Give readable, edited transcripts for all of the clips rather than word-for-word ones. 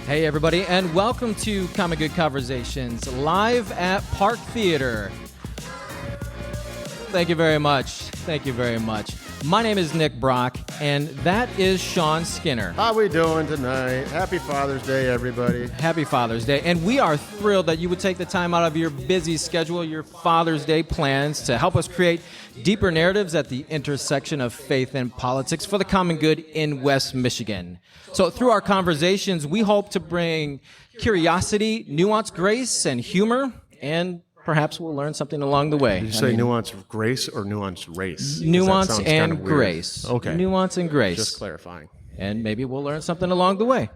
Hey, everybody, and welcome to Common Good Conversations, live at Park Theater. Thank you very much. Thank you very much. My name is Nick Brock, and that is Shawn Skinner. How we doing tonight? Happy Father's Day, everybody. Happy Father's Day. And we are thrilled that you would take the time out of your busy schedule, your Father's Day plans, to help us create deeper narratives at the intersection of faith and politics for the common good in West Michigan. So through our conversations, we hope to bring curiosity, nuance, grace, and humor, and perhaps we'll learn something along the way. Did you say nuance of grace or nuance race? Nuance and grace. Okay. Nuance and grace. Just clarifying. And maybe we'll learn something along the way.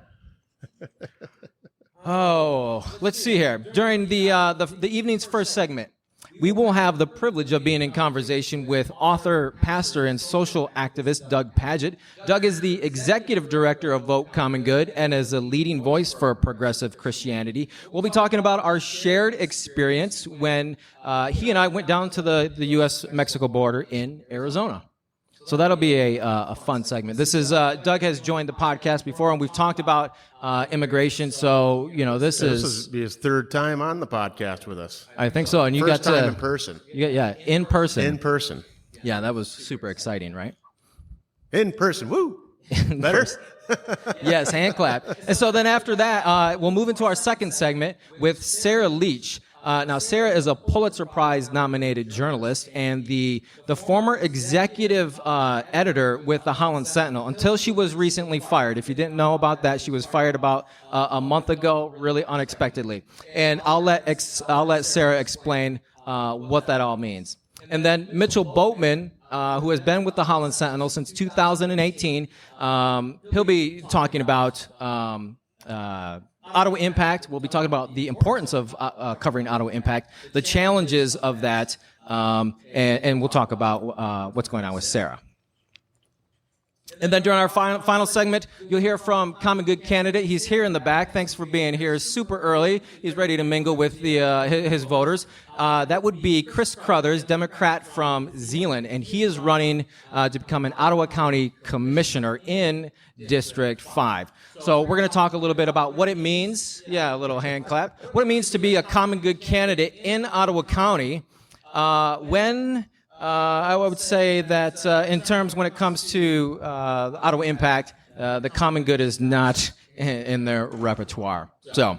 Let's see here. During the evening's first segment, we will have the privilege of being in conversation with author, pastor, and social activist Doug Pagitt. Doug is the executive director of Vote Common Good and is a leading voice for progressive Christianity. We'll be talking about our shared experience when he and I went down to the U.S.-Mexico border in Arizona. So that'll be a fun segment. This is Doug has joined the podcast before, and we've talked about immigration. So this will be his third time on the podcast with us. I think so. And you First got to time in person. In person. In person. Yeah, that was super exciting, right? In person. Woo! Better. Yes, hand clap. And so then after that, we'll move into our second segment with Sarah Leach. Now, Sarah is a Pulitzer Prize nominated journalist and the former executive editor with the Holland Sentinel until she was recently fired. If you didn't know about that, she was fired about a month ago, really unexpectedly. And I'll let Sarah explain what that all means. And then Mitchell Boatman, who has been with the Holland Sentinel since 2018, he'll be talking about Ottawa Impact. We'll be talking about the importance of covering Ottawa Impact, the challenges of that, and we'll talk about what's going on with Sarah. And then during our final segment, you'll hear from Common Good candidate. He's here in the back. Thanks for being here super early. He's ready to mingle with his voters. That would be Chris Crothers, Democrat from Zeeland, and he is running to become an Ottawa County Commissioner in District 5. So we're going to talk a little bit about what it means. Yeah, a little hand clap. What it means to be a Common Good candidate in Ottawa County I would say that in terms when it comes to Ottawa Impact, the common good is not in their repertoire. So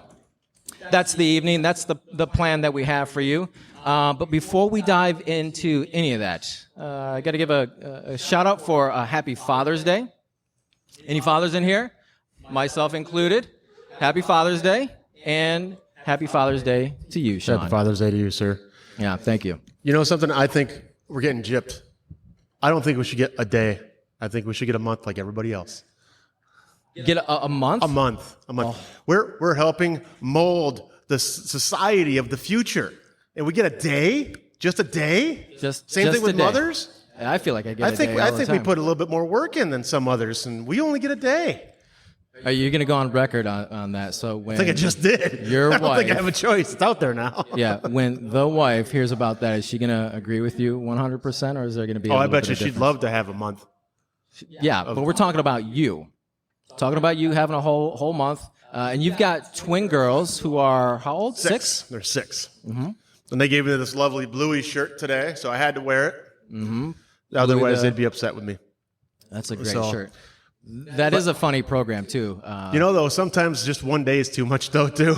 that's the evening. That's the plan that we have for you. But before we dive into any of that, I got to give a shout out for a happy Father's Day. Any fathers in here? Myself included. Happy Father's Day, and happy Father's Day to you, Shawn. Happy Father's Day to you, sir. Yeah, thank you. You know something? I think we're getting gypped. I don't think we should get a day. I think we should get a month like everybody else. Get a month? A month. Oh. We're helping mold the society of the future. And we get a day? Just a day? Same thing with mothers? I feel like I get a day all the I think time. we put a little bit more work in than some others, and we only get a day. Are you going to go on record on that? So when I think I just did. Your I don't wife, think I have a choice. It's out there now. Yeah, when the wife hears about that, is she going to agree with you 100%, or is there going to be I bet you she'd love to have a month. Yeah, but we're talking about you. Talking about you having a whole month. And you've got twin girls who are, how old? 6? They're 6. Mm-hmm. And they gave me this lovely bluey shirt today, so I had to wear it. Mm-hmm. Otherwise, they'd be upset with me. That's a great shirt. That is a funny program, too. Though, sometimes just one day is too much, though, too.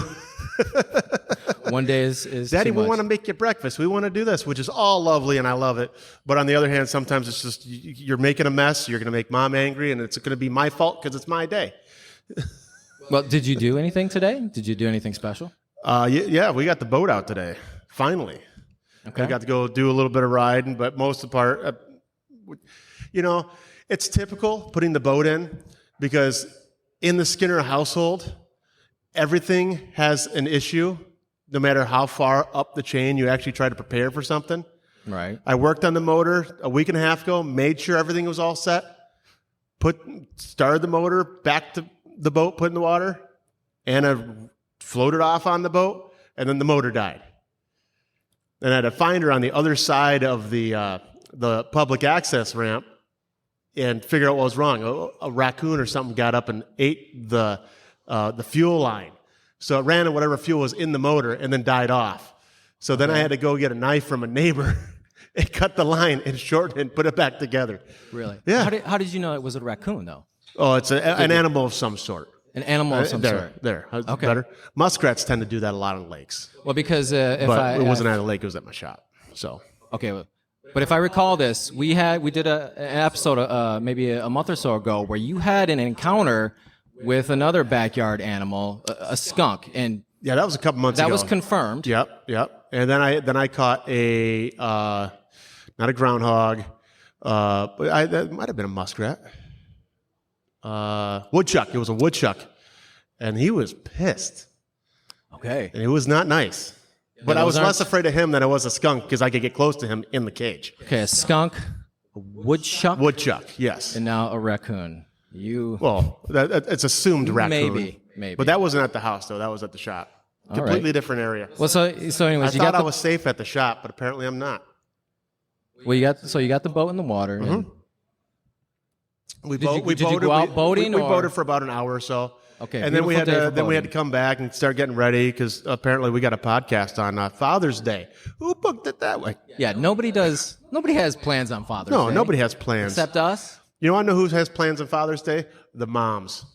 One day is Daddy, too much. we want to make you breakfast. We want to do this, which is all lovely, and I love it. But on the other hand, sometimes it's just you're making a mess. You're going to make Mom angry, and it's going to be my fault because it's my day. Well, did you do anything today? Did you do anything special? Yeah, we got the boat out today, finally. Okay. We got to go do a little bit of riding, but most of the part, it's typical putting the boat in because in the Skinner household, everything has an issue no matter how far up the chain you actually try to prepare for something. Right. I worked on the motor a week and a half ago, made sure everything was all set, started the motor back to the boat, put in the water, and I floated off on the boat, and then the motor died. And I had to find her on the other side of the public access ramp and figure out what was wrong. A raccoon or something got up and ate the the fuel line. So it ran on whatever fuel was in the motor and then died off. So then I had to go get a knife from a neighbor and cut the line and shorten it and put it back together. Really? Yeah. How did you know it was a raccoon, though? Oh, it's an animal of some sort. An animal of some sort. There. Okay. Better. Muskrats tend to do that a lot on lakes. Well, because But it wasn't at a lake; it was at my shop. So okay, but if I recall this, we did an episode maybe a month or so ago where you had an encounter with another backyard animal, a skunk, and yeah, that was a couple months ago. that was confirmed. Yep. And then I caught a not a groundhog, but that might have been a muskrat. Woodchuck. It was a woodchuck, and he was pissed. Okay. And it was not nice. But I was less afraid of him than I was a skunk because I could get close to him in the cage. Okay, a skunk, a woodchuck, Yes. and now a raccoon. Well, it's assumed raccoon. Maybe. But that wasn't at the house though. That was at the shop. Completely different area. Well, so anyways, I thought I was safe at the shop, but apparently I'm not. Well, you got the boat in the water. Mm-hmm. Did you go out boating? We boated for about an hour or so. Okay, and then we had to come back and start getting ready because apparently we got a podcast on Father's Day. Who booked it that way? Yeah, nobody has plans on Father's Day. No, nobody has plans except us. You want to know who has plans on Father's Day? The moms.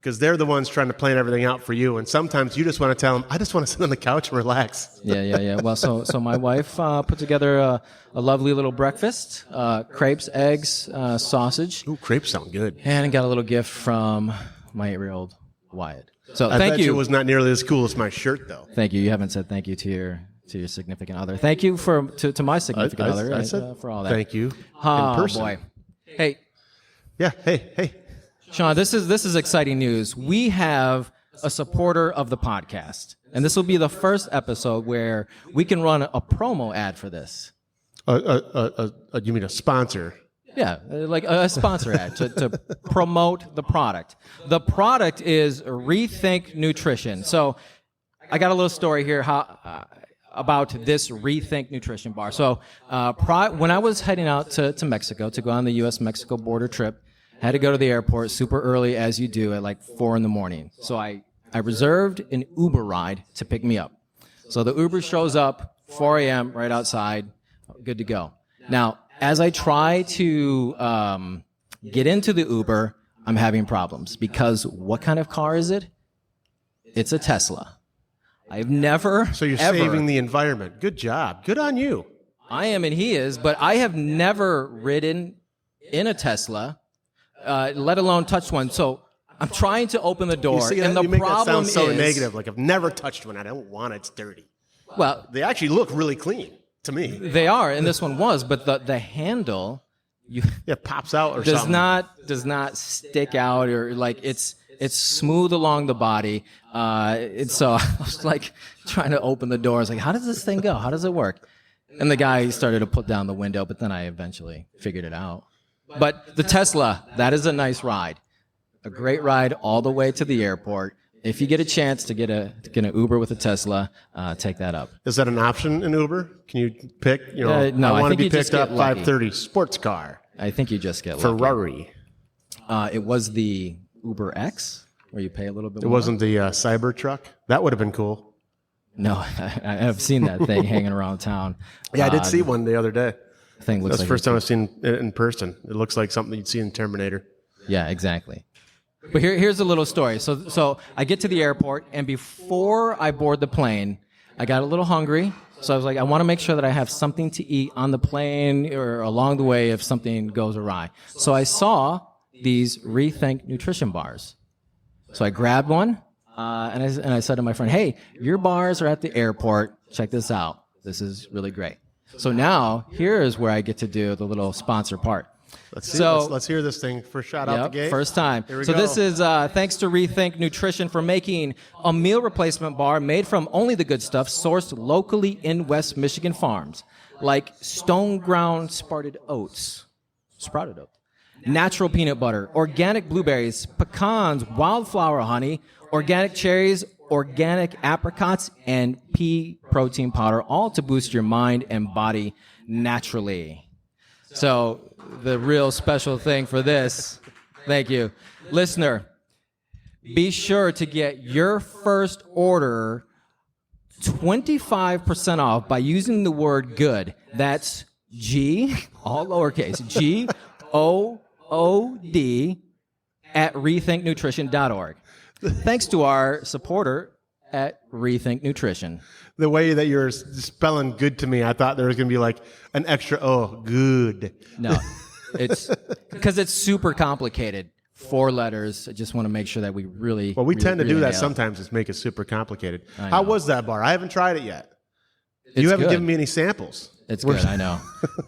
Because they're the ones trying to plan everything out for you. And sometimes you just want to tell them, I just want to sit on the couch and relax. Yeah. Well, so my wife put together a lovely little breakfast, crepes, eggs, sausage. Ooh, crepes sound good. And I got a little gift from my 8-year-old Wyatt. So I thank bet you. It was not nearly as cool as my shirt, though. Thank you. You haven't said thank you to your significant other. Thank you to my significant other I said, for all that. Thank you. Oh, in person. Boy. Hey. Yeah, hey. Shawn, this is exciting news. We have a supporter of the podcast, and this will be the first episode where we can run a promo ad for this. You mean a sponsor? Yeah, like a sponsor ad to promote the product. The product is Rethink Nutrition. So I got a little story here about this Rethink Nutrition bar. So when I was heading out to Mexico to go on the U.S.-Mexico border trip, had to go to the airport super early, as you do, at like 4 a.m. So I reserved an Uber ride to pick me up. So the Uber shows up, 4 a.m., right outside, good to go. Now, as I try to get into the Uber, I'm having problems because what kind of car is it? It's a Tesla. I've never So you're saving the environment. Good job. Good on you. I am and he is, but I have never ridden in a Tesla. Let alone touched one. So I'm trying to open the door, and the you make that problem sound so is negative. Like I've never touched one. I don't want it. It's dirty. Well, They actually look really clean to me. they are, and this one was, but the handle It pops out or does something. does not stick out, or like it's smooth along the body. And so I was like trying to open the door. I was like, how does this thing go? How does it work? And the guy started to put down the window, but then I eventually figured it out. But the Tesla, that is a nice ride. A great ride all the way to the airport. If you get a chance to get an Uber with a Tesla, take that up. Is that an option in Uber? Can you pick? No, I I want to think be you just picked up get lucky. 5:30 sports car. I think you just get lucky. Ferrari. It was the Uber X, where you pay a little bit It more. wasn't the Cyber truck. That would have been cool. No, I have seen that thing hanging around town. Yeah, I did see one the other day. Thing looks That's the like first time I've seen it in person. It looks like something you'd see in Terminator. Yeah, exactly. But here's a little story. So I get to the airport, and before I board the plane, I got a little hungry. So I was like, I want to make sure that I have something to eat on the plane or along the way if something goes awry. So I saw these Rethink Nutrition bars. So I grabbed one, and I said to my friend, hey, your bars are at the airport. Check this out. This is really great. So now, here is where I get to do the little sponsor part. Let's hear this thing first shot out the gate. First time. Here we So go. this is thanks to Rethink Nutrition for making a meal replacement bar made from only the good stuff sourced locally in West Michigan farms, like stone ground sprouted oats, natural peanut butter, organic blueberries, pecans, wildflower honey, organic cherries, organic apricots, and pea protein powder, all to boost your mind and body naturally. So the real special thing for this, thank you, listener, be sure to get your first order 25% off by using the word good. That's G, all lowercase, GOOD at rethinknutrition.org. Thanks to our supporter at Rethink Nutrition. The way that you're spelling good to me, I thought there was going to be like an extra O, good. No, it's because it's super complicated. 4 letters. I just want to make sure that we really. Well, we really, tend to really do that nail it. sometimes. It's make it super complicated. I How know. was that bar? I haven't tried it yet. It's You haven't good. given me any samples. It's good. I know.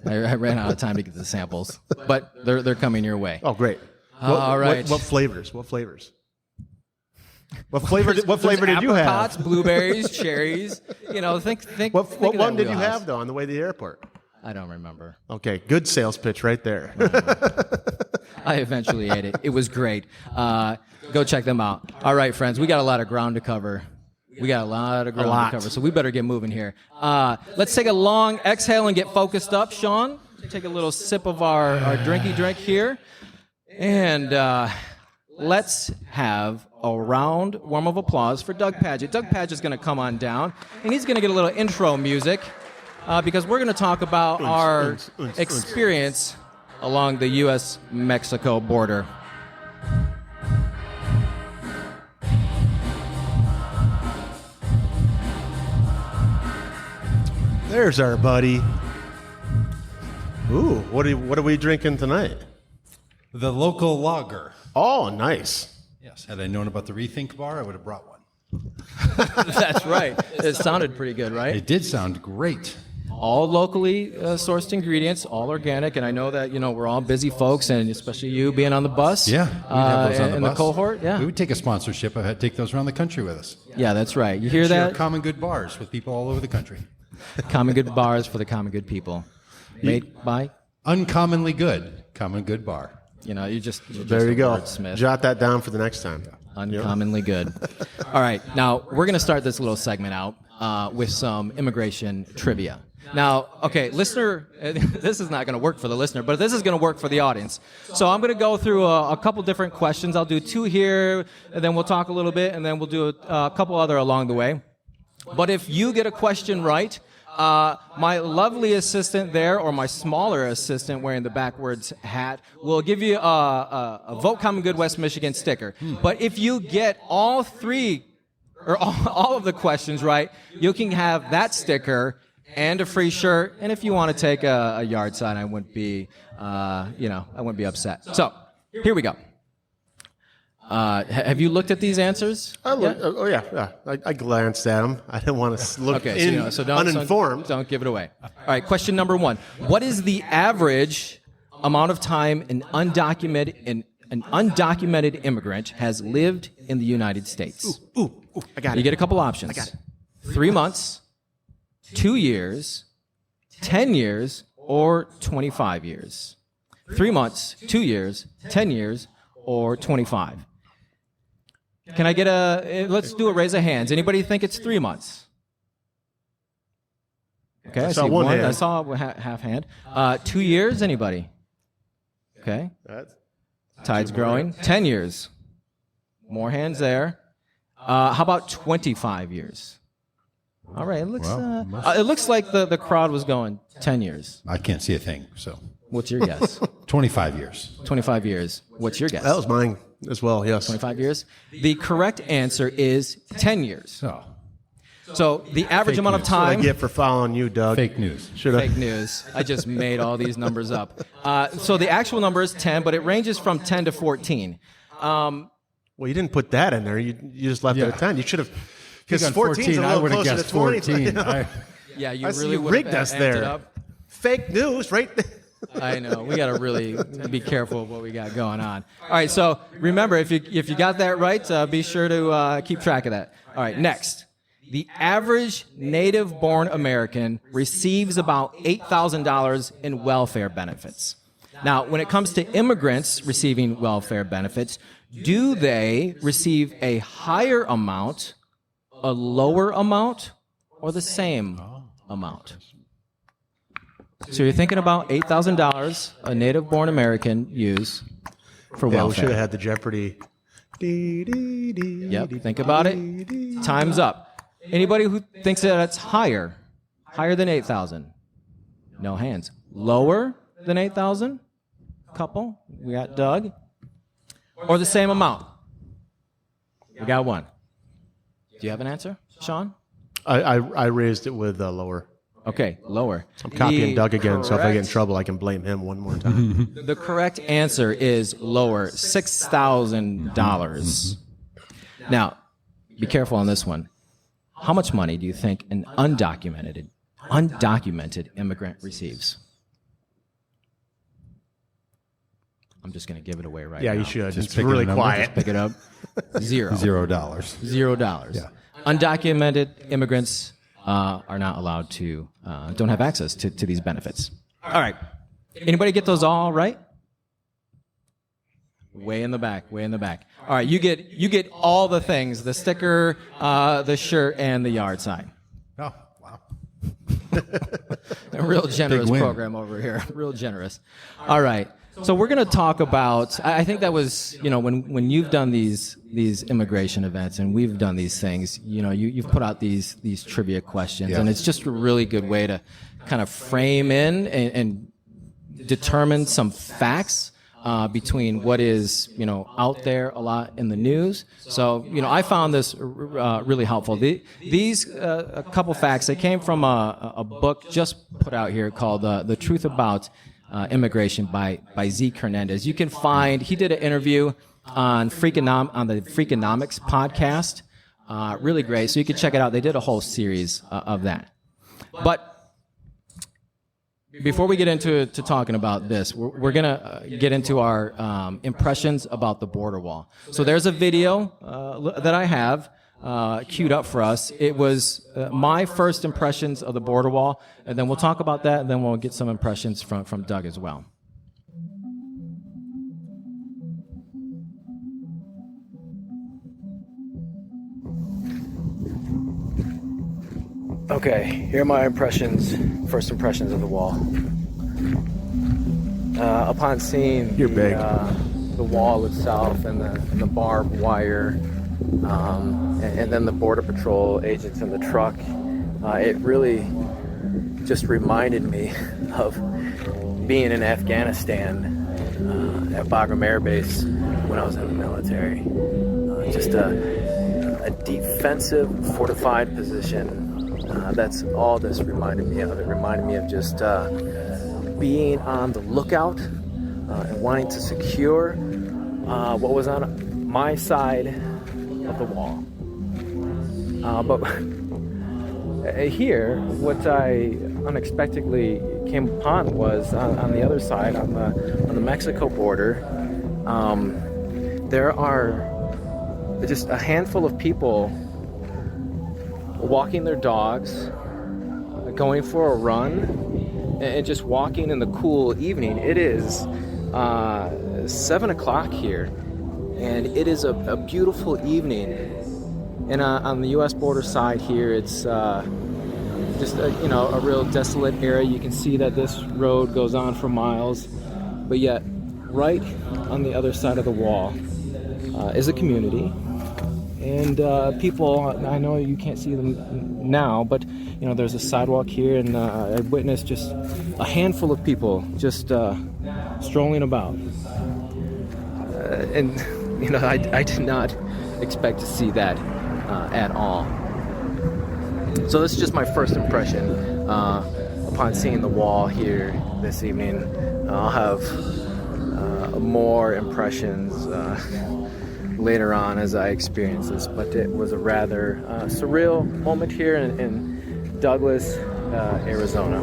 I ran out of time to get the samples, but they're coming your way. Oh, great. All right. What flavors? What flavors? What flavor? What flavor There's did you apricots, have? Blueberries, cherries. Think. What of one that did you wheelhouse. have though on the way to the airport? I don't remember. Okay, good sales pitch right there. I eventually ate it. It was great. Go check them out. All right, friends, we got a lot of ground to cover. To cover, so we better get moving here. Let's take a long exhale and get focused up. Shawn, take a little sip of our drinky drink here. And let's have a round warm of applause for Doug Pagitt. Doug Pagitt's going to come on down, and he's going to get a little intro music because we're going to talk about our experience along the U.S.-Mexico border. There's our buddy. Ooh, what are we drinking tonight? The local lager. Oh, nice. Yes. Had I known about the Rethink bar, I would have brought one. That's right. It sounded pretty good, right? It did sound great. All locally sourced ingredients, all organic, and I know that we're all busy folks, and especially you being on the bus. Yeah. We'd have those on the in bus. the cohort. Yeah. We would take a sponsorship. I had to take those around the country with us. Yeah, that's right. You hear Share that? common good bars with people all over the country. Common good bars for the common good people. Made by, Uncommonly good. Common good bar. you're just There you a go. wordsmith. Jot that down for the next time. Uncommonly good. All right, now we're going to start this little segment out with some immigration trivia. Now, okay, listener, this is not going to work for the listener, but this is going to work for the audience. So I'm going to go through a couple different questions. I'll do 2 here, and then we'll talk a little bit, and then we'll do a couple other along the way. But if you get a question right, my lovely assistant there, or my smaller assistant wearing the backwards hat, will give you a Vote Common Good West Michigan sticker. But if you get all 3 or all of the questions right, you can have that sticker and a free shirt. And if you want to take a yard sign, I wouldn't be, I wouldn't be upset. So here we go. Have you looked at these answers? I glanced at them. I didn't want to look So don't, uninformed. Don't give it away. All right, question number 1. What is the average amount of time an undocumented immigrant has lived in the United States? Ooh, I got You it. get a couple options. I got it. 3 months, 2 years, 10 years, or 25 years. 3 months, 2 years, 10 years, or 25. Can I get let's do a raise of hands. Anybody think it's 3 months? Okay, I saw see one one. hand. I saw half hand. 2 years, anybody? Okay, That's tide's growing. 10 years. More hands there. How about 25 years? All right, it looks like the crowd was going 10 years. I can't see a thing, so. What's your guess? 25 years. 25 years. What's your guess? That was mine as well, yes. 25 years. The correct answer is 10 years. Oh, So the average amount of news. What time. I get for following you, Doug. fake news. Should I? Fake news. I just made all these numbers up. So the actual number is 10, but it ranges from 10 to 14. Well, you didn't put that in there. You just left it at 10. You should have. Because On 14 is a I little would have closer guessed to 20. 14. Yeah, you I see really you would rigged have us amped there. it up. Fake news, right? I know. We got to really be careful of what we got going on. All right. So remember, if you got that right, be sure to keep track of that. All right. Next, the average native-born American receives about $8,000 in welfare benefits. Now, when it comes to immigrants receiving welfare benefits, do they receive a higher amount, a lower amount, or the same amount? So you're thinking about $8,000 a native-born American use for Yeah, we welfare. should have had the Jeopardy Yep, think about it. Time's up. Anybody who thinks that it's higher than 8,000? No hands. Lower than 8,000? Couple. We got Doug. Or the same amount? We got one. Do you have an answer, Shawn? I raised it with lower. Okay, lower. I'm copying The Doug again, so if I get in correct- trouble, I can blame him one more time. The correct answer is lower, $6,000. Now, be careful on this one. How much money do you think an undocumented immigrant receives? I'm just going to give it away right now. Yeah, you should. Just It's pick a really number. quiet. Pick it up. Zero. $0. $0. Yeah. Undocumented immigrants are not allowed to, don't have access to these benefits. All right. Anybody get those all right? Way in the back. All right, you get all the things: the sticker, the shirt, and the yard sign. Oh, wow. A real generous Big win. program over here. Real generous. All right. So we're going to talk about. I think that was, when you've done these immigration events and we've done these things, you've put out these trivia questions, Yeah. and it's just a really good way to kind of frame in and determine some facts between what is out there a lot in the news. So I found this really helpful. These a couple facts. They came from a book just put out here called "The Truth About Immigration" by Zeke Hernandez. You can find he did an interview on the Freakonomics podcast. Really great. So you can check it out. They did a whole series of that. But before we get into talking about this, we're going to get into our impressions about the border wall. So there's a video that I have queued up for us. It was my first impressions of the border wall, and then we'll talk about that, and then we'll get some impressions from Doug as well. Okay, here are my first impressions of the wall. Upon seeing You're big. The wall itself and the barbed wire, and then the Border Patrol agents in the truck, it really just reminded me of being in Afghanistan at Bagram Air Base when I was in the military. Just a defensive, fortified position. That's all this reminded me of. It reminded me of just being on the lookout and wanting to secure what was on my side of the wall. But here, what I unexpectedly came upon was on the other side, on the Mexico border, there are just a handful of people walking their dogs, going for a run, and just walking in the cool evening. It is 7 o'clock here, and it is a beautiful evening. And on the U.S. border side here, it's just a real desolate area. You can see that this road goes on for miles, but yet right on the other side of the wall is a community. And people, I know you can't see them now, but there's a sidewalk here, and I witnessed just a handful of people just strolling about. And I did not expect to see that at all. So this is just my first impression upon seeing the wall here this evening. I'll have more impressions later on as I experience this, but it was a rather surreal moment here in Douglas, Arizona.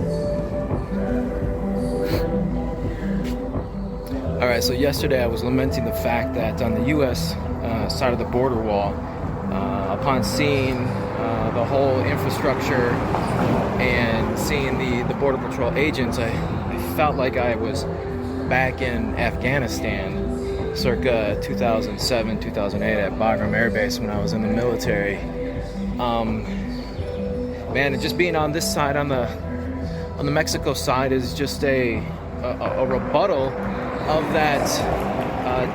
All right, so yesterday I was lamenting the fact that on the U.S. Side of the border wall, upon seeing the whole infrastructure and seeing the Border Patrol agents, I felt like I was back in Afghanistan circa 2007, 2008 at Bagram Air Base when I was in the military. Man, and just being on this side, on the Mexico side, is just a rebuttal of that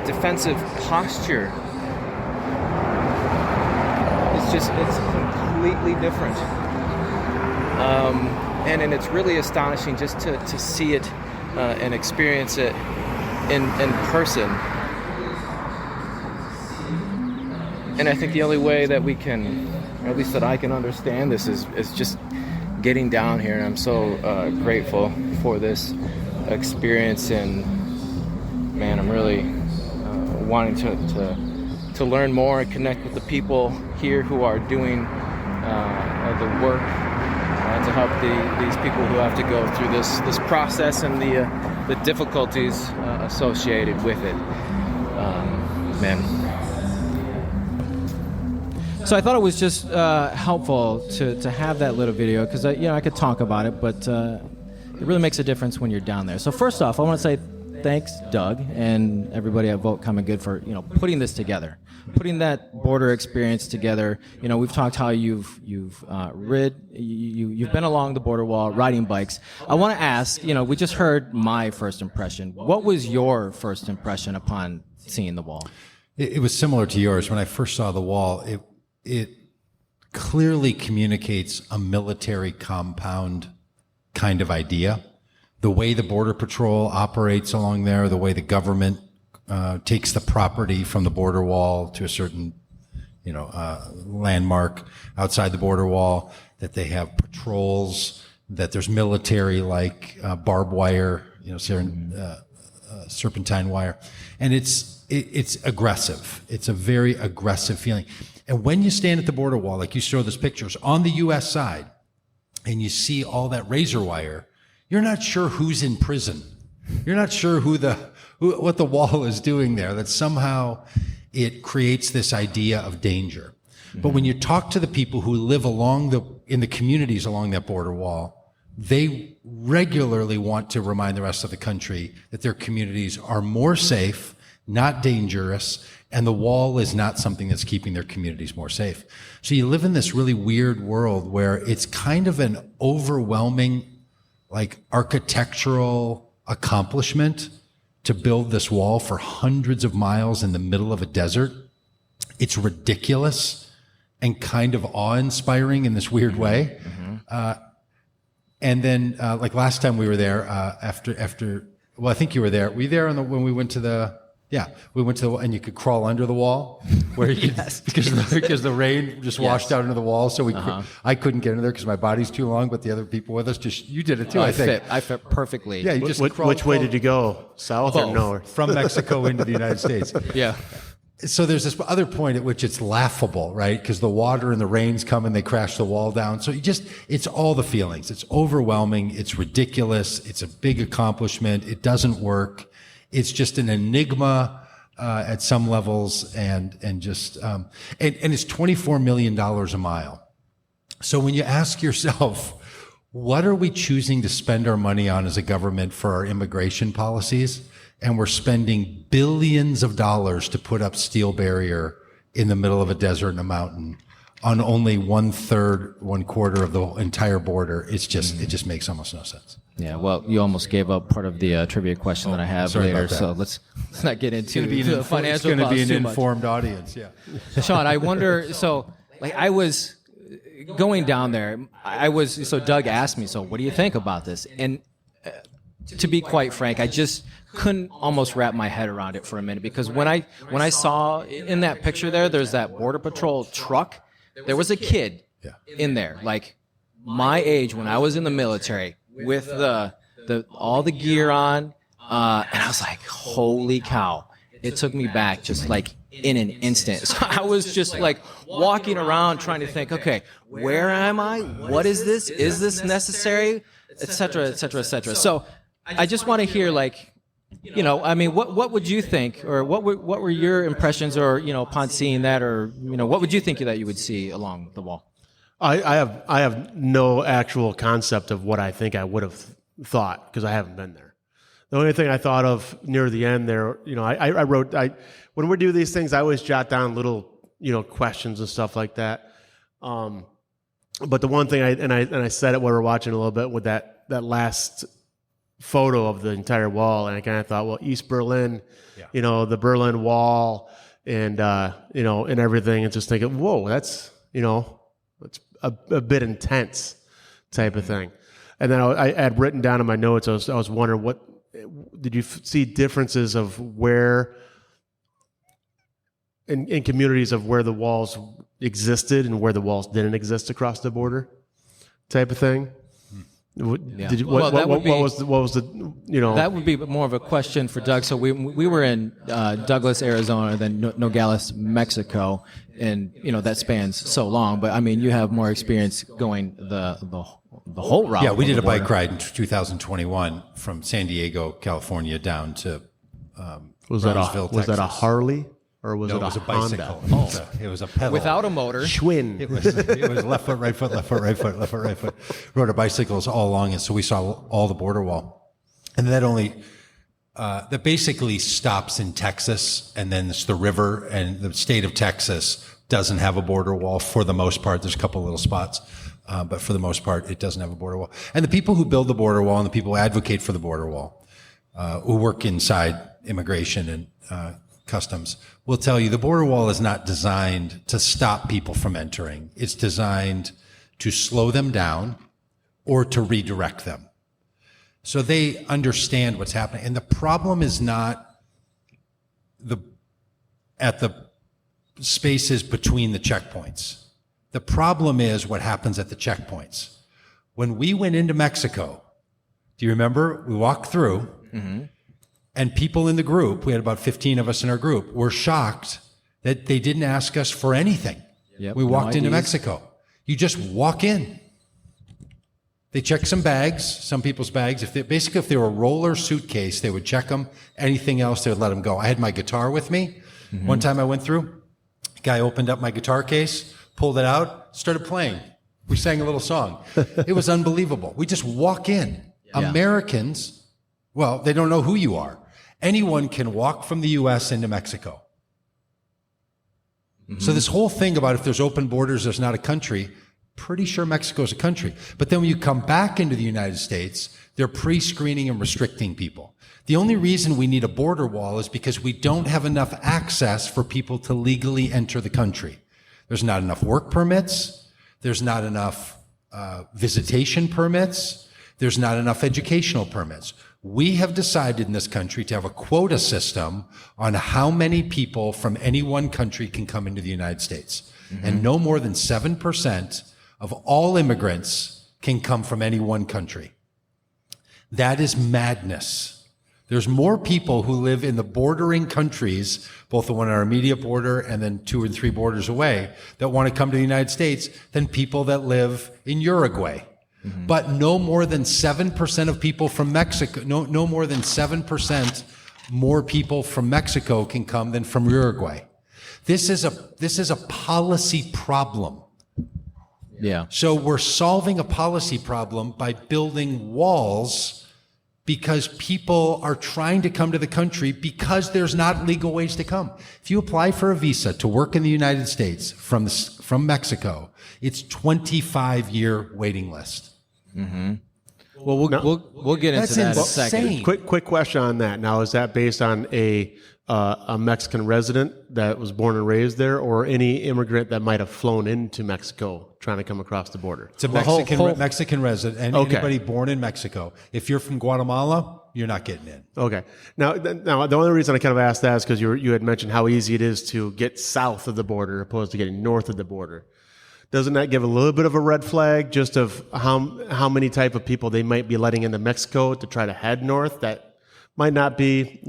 defensive posture it's completely different. And it's really astonishing just to see it and experience it in person. And I think the only way that we can, or at least that I can understand this, is just getting down here. And I'm so grateful for this experience. And man, I'm really wanting to learn more and connect with the people here who are doing the work to help these people who have to go through this process and the difficulties associated with it. Man. So I thought it was just helpful to have that little video because I could talk about it, but it really makes a difference when you're down there. So first off, I want to say thanks, Doug, and everybody at Vote Common Good for putting this together, putting that border experience together. We've talked how you've been along the border wall riding bikes. I want to ask, we just heard my first impression. What was your first impression upon seeing the wall? It was similar to yours. When I first saw the wall, it clearly communicates a military compound kind of idea. The way the Border Patrol operates along there, the way the government takes the property from the border wall to a certain, landmark outside the border wall, that they have patrols, that there's military like barbed wire, serpentine wire, and it's aggressive. It's a very aggressive feeling. And when you stand at the border wall, like you show those pictures on the U.S. side, and you see all that razor wire, you're not sure who's in prison. You're not sure what the wall is doing there, that somehow it creates this idea of danger. Mm-hmm. But when you talk to the people who live in the communities along that border wall, they regularly want to remind the rest of the country that their communities are more safe, not dangerous, and the wall is not something that's keeping their communities more safe. So you live in this really weird world where it's kind of an overwhelming, architectural accomplishment to build this wall for hundreds of miles in the middle of a desert. It's ridiculous and kind of awe-inspiring in this weird way. Mm-hmm. And then, last time we were there, well, I think you were there. Were you there when we went to the? Yeah, we went to the, and you could crawl under the wall where you Yes. because the rain just washed out into the wall. So I couldn't get in there because my body's too long. But the other people with us, you did it too. I think I fit perfectly. Yeah, you just which way did you go? South or north? From Mexico into the United States. Yeah. So there's this other point at which it's laughable, right? Because the water and the rains come and they crash the wall down. So it's all the feelings. It's overwhelming. It's ridiculous. It's a big accomplishment. It doesn't work. It's just an enigma at some levels, and it's $24 million a mile. So when you ask yourself, what are we choosing to spend our money on as a government for our immigration policies? And we're spending billions of dollars to put up steel barrier in the middle of a desert and a mountain on only 1/3, 1/4 of the entire border. It just makes almost no sense. Yeah, well, you almost gave up part of the trivia question that I have later, so let's not get into the financial. It's going to be an too much. informed audience, yeah. Shawn, I wonder, I was going down there, so Doug asked me, so what do you think about this? And to be quite frank, I just couldn't almost wrap my head around it for a minute, because when I saw in that picture there's that Border Patrol truck, there was a kid in there, like my age when I was in the military, with all the gear on, and I was like, holy cow. It took me back just like in an instant. So I was just like walking around trying to think, okay, where am I? What is this? Is this necessary? Et cetera, et cetera, et cetera. So I just want to hear, what would you think, or what were your impressions, or, upon seeing that, or, what would you think that you would see along the wall? I have no actual concept of what I think I would have thought, because I haven't been there. The only thing I thought of near the end there, I wrote, when we do these things, I always jot down little, questions and stuff like that. But the one thing I said it while we were watching a little bit with that last photo of the entire wall, and I kind of thought, well, East Berlin, the Berlin Wall, and and everything, and just thinking, whoa, that's it's a bit intense type of thing. And then I had written down in my notes, I was wondering, what did you see differences of where in communities of where the walls existed and where the walls didn't exist across the border type of thing? Yeah. What was the That would be more of a question for Doug. So we were in Douglas, Arizona, then Nogales, Mexico, and that spans so long. But I mean, you have more experience going the whole route. Yeah, we did a border. bike ride in 2021 from San Diego, California, down to was Brownsville, that a Texas. Harley or was No, it it was a Honda? bicycle. It was a pedal. Without a motor. Schwinn. It was left foot, right foot, left foot, right foot, left foot, right foot. Rode our bicycles all along it, so we saw all the border wall. And that basically stops in Texas, and then it's the river, and the state of Texas doesn't have a border wall for the most part. There's a couple little spots, but for the most part, it doesn't have a border wall. And the people who build the border wall and the people who advocate for the border wall, who work inside immigration and customs, will tell you the border wall is not designed to stop people from entering. It's designed to slow them down or to redirect them. So they understand what's happening. And the problem is not at the spaces between the checkpoints. The problem is what happens at the checkpoints. When we went into Mexico, do you remember? We walked through, and people in the group, we had about 15 of us in our group, were shocked that they didn't ask us for anything. Yep, We walked no into IDs. Mexico. You just walk in. They check some bags, some people's bags. If they were a roller suitcase, they would check them. Anything else, they would let them go. I had my guitar with me. One time I went through, a guy opened up my guitar case, pulled it out, started playing. We sang a little song. It was unbelievable. We just walk in. Yeah. Americans, well, they don't know who you are. Anyone can walk from the U.S. into Mexico. So this whole thing about if there's open borders, there's not a country, pretty sure Mexico's a country. But then when you come back into the United States, they're pre-screening and restricting people. The only reason we need a border wall is because we don't have enough access for people to legally enter the country. There's not enough work permits. There's not enough visitation permits. There's not enough educational permits. We have decided in this country to have a quota system on how many people from any one country can come into the United States. And no more than 7% of all immigrants can come from any one country. That is madness. There's more people who live in the bordering countries, both the one on our immediate border and then 2 or 3 borders away, that want to come to the United States than people that live in Uruguay. But no more than 7% of people from Mexico, no more than 7% more people from Mexico can come than from Uruguay. This is a policy problem. Yeah. So we're solving a policy problem by building walls because people are trying to come to the country because there's not legal ways to come. If you apply for a visa to work in the United States from Mexico, it's 25-year waiting list. Well, we'll get into That's that in a insane. second. Quick question on that. Now, is that based on a Mexican resident that was born and raised there, or any immigrant that might have flown into Mexico trying to come across the border? It's a Mexican resident, and anybody born in Mexico. If you're from Guatemala, you're not getting in. Okay. Now, the only reason I kind of asked that is because you had mentioned how easy it is to get south of the border opposed to getting north of the border. Doesn't that give a little bit of a red flag just of how many type of people they might be letting into Mexico to try to head north that might not be,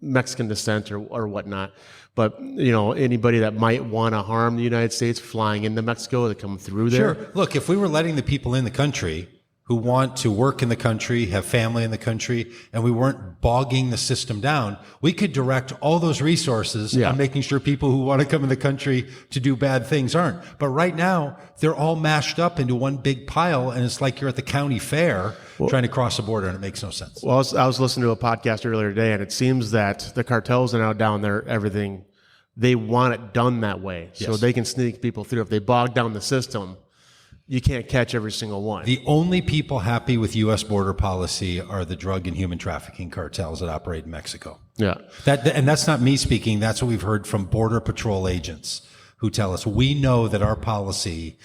Mexican descent or whatnot, but, anybody that might want to harm the United States flying into Mexico to come through there? Sure. Look, if we were letting the people in the country who want to work in the country, have family in the country, and we weren't bogging the system down, we could direct all those resources on making sure people who want to come in the country to do bad things aren't. But right now, they're all mashed up into one big pile, and it's like you're at the county fair trying to cross the border, and it makes no sense. Well, I was listening to a podcast earlier today, and it seems that the cartels are now down there, everything, they want it done that way. So Yes. they can sneak people through. If they bog down the system, you can't catch every single one. The only people happy with U.S. border policy are the drug and human trafficking cartels that operate in Mexico. Yeah. And that's not me speaking. That's what we've heard from Border Patrol agents. who tell us, we know that our policy,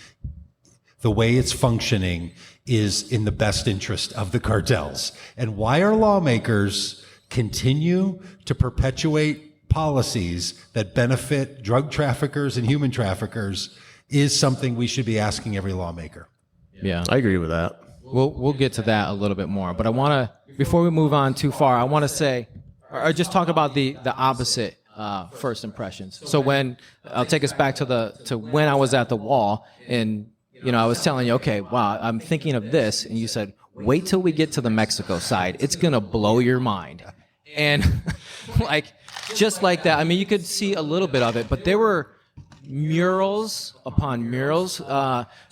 the way it's functioning, is in the best interest of the cartels. And why our lawmakers continue to perpetuate policies that benefit drug traffickers and human traffickers is something we should be asking every lawmaker. Yeah. I agree with that. We'll get to that a little bit more, but I want to, before we move on too far, I want to say, or just talk about the opposite first impressions. So when I'll take us back to when I was at the wall, and I was telling you, okay, wow, I'm thinking of this, and you said, wait till we get to the Mexico side, it's gonna blow your mind, and just like that. I mean, you could see a little bit of it, but there were murals upon murals,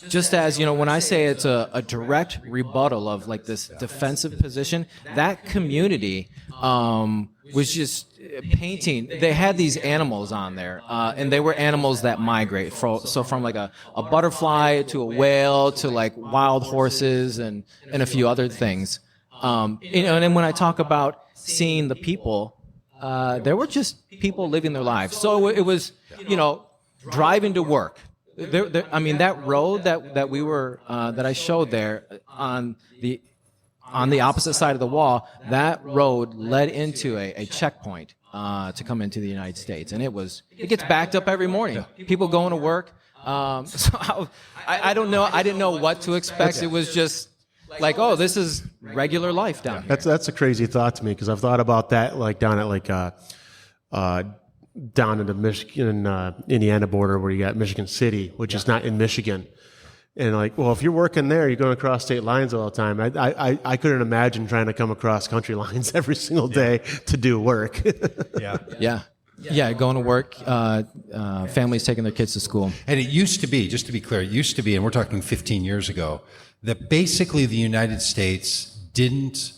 just as when I say it's a direct rebuttal of this defensive position, that community was just painting. They had these animals on there, and they were animals that migrate, so from a butterfly to a whale to wild horses and a few other things, and then when I talk about seeing the people, there were just people living their lives. So it was driving to work. I mean, that road that we were that I showed there on the opposite side of the wall, that road led into a checkpoint to come into the United States, and it gets backed up every morning. People going to work. So I don't know. I didn't know what to expect. It was just oh, this is regular life down here. That's a crazy thought to me, because I've thought about that down at down in the Michigan, Indiana border, where you got Michigan City, which is not in Michigan. And well, if you're working there, you're going across state lines all the time. I couldn't imagine trying to come across country lines every single day to do work. Yeah, going to work, families taking their kids to school. And it used to be, just to be clear, and we're talking 15 years ago, that basically the United States didn't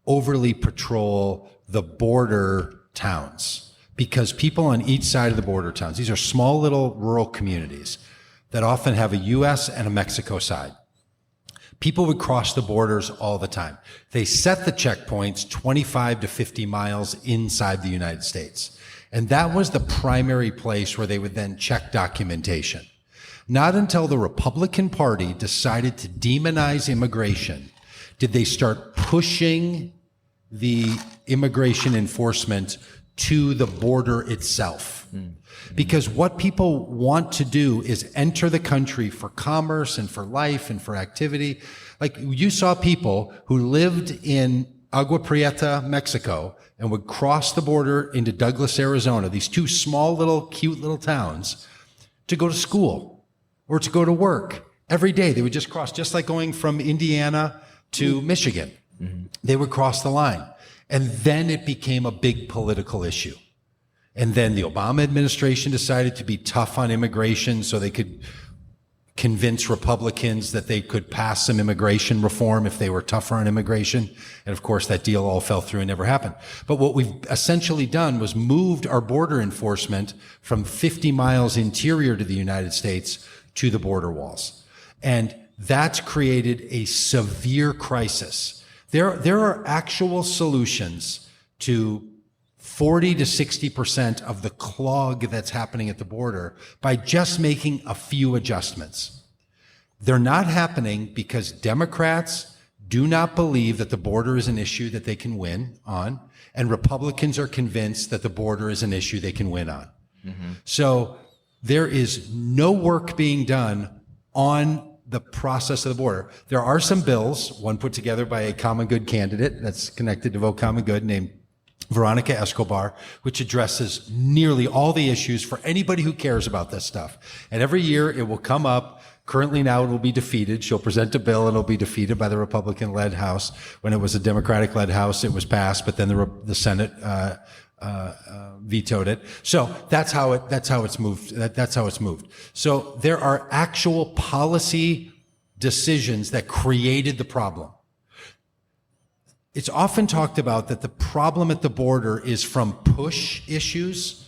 overly patrol the border towns, because people on each side of the border towns, these are small little rural communities that often have a U.S. and a Mexico side. People would cross the borders all the time. They set the checkpoints 25 to 50 miles inside the United States. And that was the primary place where they would then check documentation. Not until the Republican Party decided to demonize immigration did they start pushing the immigration enforcement to the border itself. Because what people want to do is enter the country for commerce and for life and for activity. You saw people who lived in Agua Prieta, Mexico, and would cross the border into Douglas, Arizona, these two small little cute little towns, to go to school or to go to work. Every day they would just cross, just like going from Indiana to Michigan. They would cross the line. And then it became a big political issue. And then the Obama administration decided to be tough on immigration so they could convince Republicans that they could pass some immigration reform if they were tougher on immigration. And of course, that deal all fell through and never happened. But what we've essentially done was moved our border enforcement from 50 miles interior to the United States to the border walls. And that's created a severe crisis. There are actual solutions to 40 to 60% of the clog that's happening at the border by just making a few adjustments. They're not happening because Democrats do not believe that the border is an issue that they can win on, and Republicans are convinced that the border is an issue they can win on. So there is no work being done on the process of the border. There are some bills, one put together by a common good candidate that's connected to Vote Common Good named Veronica Escobar, which addresses nearly all the issues for anybody who cares about this stuff. And every year it will come up. Currently now it will be defeated. She'll present a bill and it'll be defeated by the Republican-led House. When it was a Democratic-led House, it was passed, but then the Senate vetoed it. So that's how it's moved. That's how it's moved. So there are actual policy decisions that created the problem. It's often talked about that the problem at the border is from push issues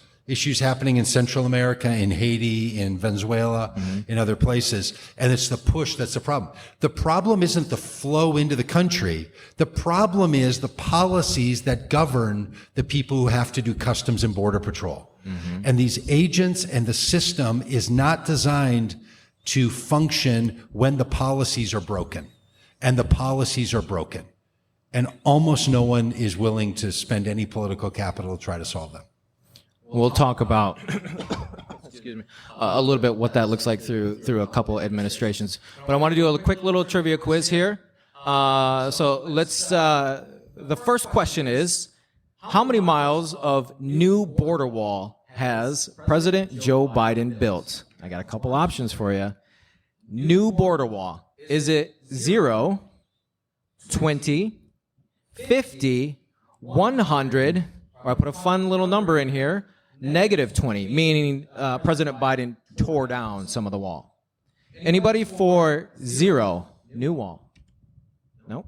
happening in Central America, in Haiti, in Venezuela, in other places. And it's the push that's the problem. The problem isn't the flow into the country. The problem is the policies that govern the people who have to do customs and border patrol. And these agents and the system is not designed to function when the policies are broken. And the policies are broken. And almost no one is willing to spend any political capital to try to solve them. We'll talk about excuse me, a little bit what that looks like through a couple administrations. But I want to do a quick little trivia quiz here. So let's. The first question is, how many miles of new border wall has President Joe Biden built? I got a couple options for you. New border wall. Is it 0, 20, 50, 100, or I put a fun little number in here, -20, meaning President Biden tore down some of the wall. Anybody for 0, new wall? No?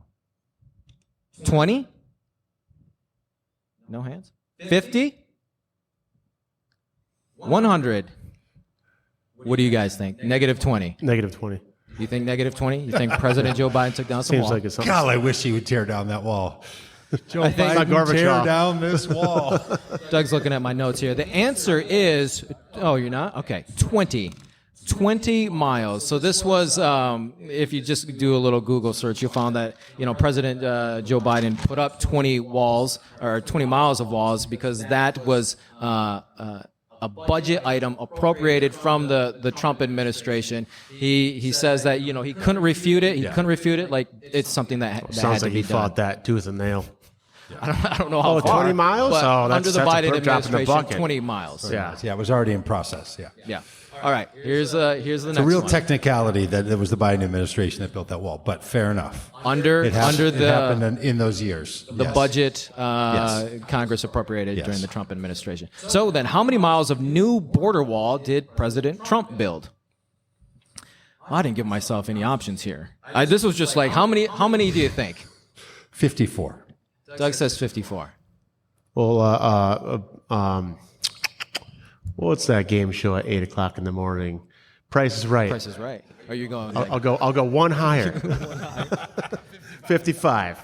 20? No hands? 50? 100? What do you guys think? -20. -20. You think -20? You think President Joe Biden took down some Seems wall? like it's something. God, I wish he would tear down that wall. Joe I think- Biden, Gorbachev. tear down this wall. Doug's looking at my notes here. The answer is, oh, you're not? Okay, 20. 20 miles. So this was, if you just do a little Google search, you'll find that, President Joe Biden put up 20 walls, or 20 miles of walls, because that was a budget item appropriated from the Trump administration. He says that, he couldn't refute it. He couldn't refute it. Like, it's something that had Sounds to like be he done. fought that tooth and nail. I don't know how far. 20 miles? But Oh, under the that's a Biden drop in the administration, bucket. 20 miles. Yeah. Yeah, it was already in process. Yeah. Yeah. All right. Here's the It's next a real one. technicality that it was the Biden administration that built that wall, but fair enough. Under It happened in those years. the Yes. budget Yes. Congress appropriated Yes. during the Trump administration. So then, how many miles of new border wall did President Trump build? Well, I didn't give myself any options here. This was just like, how many do you think? 54. Doug says 54. Well, what's that game show at 8:00 in the morning? Price is Right. Price is right. Are you going? I'll go one higher. 55.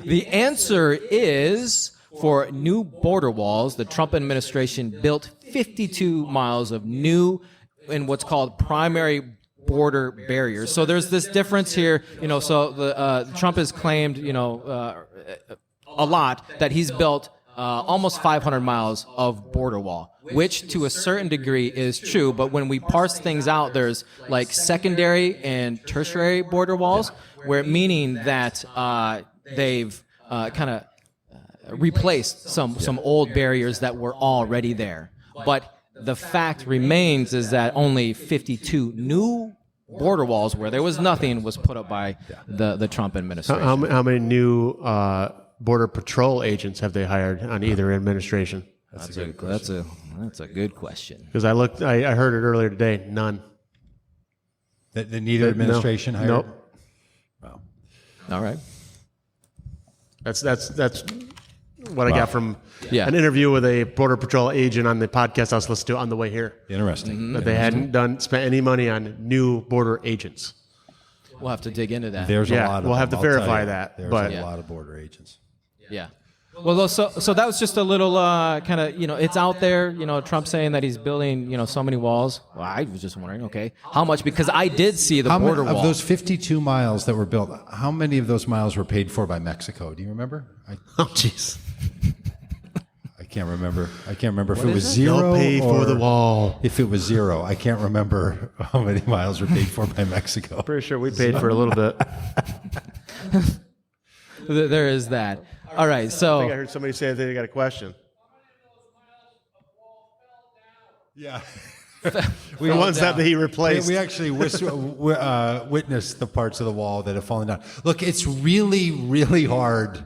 The answer is, for new border walls, the Trump administration built 52 miles of new in what's called primary border barriers. So there's this difference here, so the Trump has claimed, a lot that he's built almost 500 miles of border wall, which to a certain degree is true. But when we parse things out, there's like secondary and tertiary border walls, where meaning that they've kind of replaced some old barriers that were already there. But the fact remains is that only 52 new border walls, where there was nothing, was put up by the Trump administration. How many new Border Patrol agents have they hired on either administration? That's a good question. Because I heard it earlier today. None. The neither administration hired? Nope. Wow. All right. That's what I got from Yeah. an interview with a Border Patrol agent on the podcast I was listening to on the way here. Interesting. That they hadn't spent any money on new border agents. We'll have to dig into that. There's Yeah, a lot of we'll have them, to I'll tell verify you. that, There's but- a lot of border agents. Yeah. Well, so that was just a little kind of, it's out there, Trump saying that he's building, so many walls. Well, I was just wondering, okay, how much? Because I did see the How many border of wall. those 52 miles that were built, how many of those miles were paid for by Mexico? Do you remember? Oh, jeez. I can't remember. if it was is it? zero They'll pay for or the wall. if it was zero. I can't remember how many miles were paid for by Mexico. Pretty sure we paid for a little bit. There is that. All right, I think I so heard somebody say they got a question. Yeah. The ones that he replaced. We actually witnessed the parts of the wall that have fallen down. Look, it's really, really hard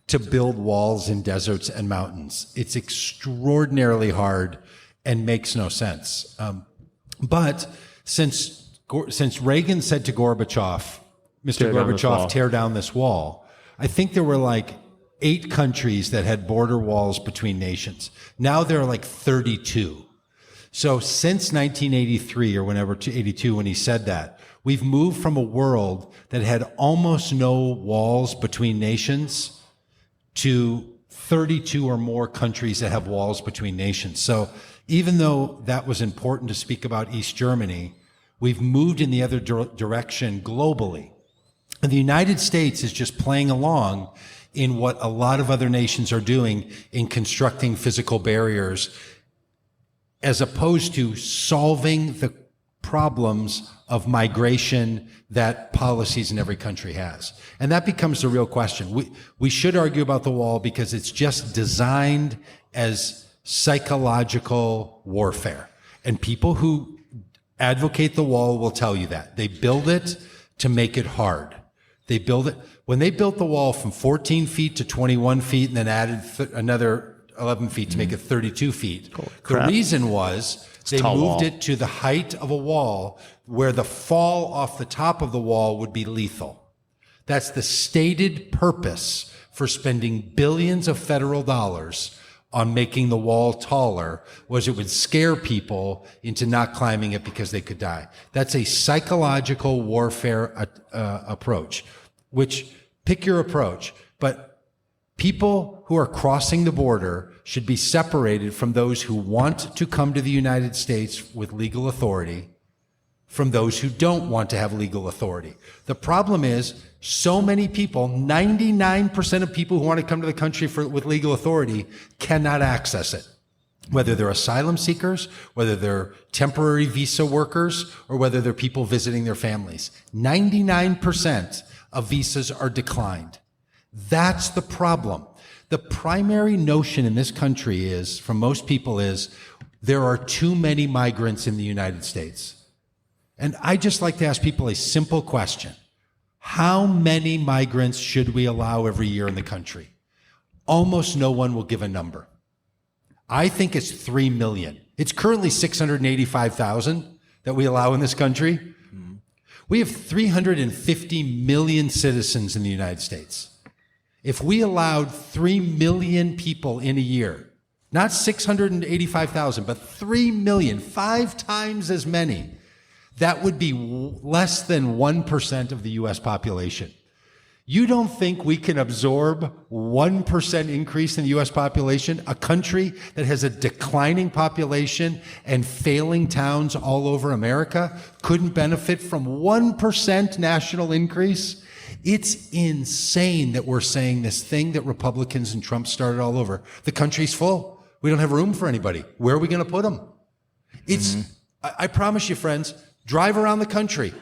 to build walls in deserts and mountains. It's extraordinarily hard and makes no sense. But since Reagan said to Gorbachev, Mr. Tear down this wall. Gorbachev, tear down this wall, I think there were like 8 countries that had border walls between nations. Now there are like 32. So since 1983 or whenever, 82, when he said that, we've moved from a world that had almost no walls between nations to 32 or more countries that have walls between nations. So even though that was important to speak about East Germany, we've moved in the other direction globally. And the United States is just playing along in what a lot of other nations are doing in constructing physical barriers, as opposed to solving the problems of migration that policies in every country has. And that becomes the real question. We should argue about the wall because it's just designed as psychological warfare. And people who advocate the wall will tell you that. They build it to make it hard. They build it. When they built the wall from 14 feet to 21 feet and then added another 11 feet to make it 32 feet, the reason was they moved it to the height of a wall where the fall off the top of the wall would be lethal. That's the stated purpose for spending billions of federal dollars on making the wall taller, was it would scare people into not climbing it because they could die. That's a psychological warfare approach, which pick your approach, but people who are crossing the border should be separated from those who want to come to the United States with legal authority from those who don't want to have legal authority. The problem is so many people, 99% of people who want to come to the country with legal authority cannot access it. Whether they're asylum seekers, whether they're temporary visa workers, or whether they're people visiting their families. 99% of visas are declined. That's the problem. The primary notion in this country is, from most people, is there are too many migrants in the United States. And I just like to ask people a simple question. How many migrants should we allow every year in the country? Almost no one will give a number. I think it's 3 million. It's currently 685,000 that we allow in this country. We have 350 million citizens in the United States. If we allowed 3 million people in a year, not 685,000, but 3 million, 5 times as many, that would be less than 1% of the U.S. population. You don't think we can absorb 1% increase in the U.S. population, a country that has a declining population and failing towns all over America couldn't benefit from 1% national increase? It's insane that we're saying this thing that Republicans and Trump started all over. The country's full. We don't have room for anybody. Where are we going to put them? I promise you, friends, drive around the country.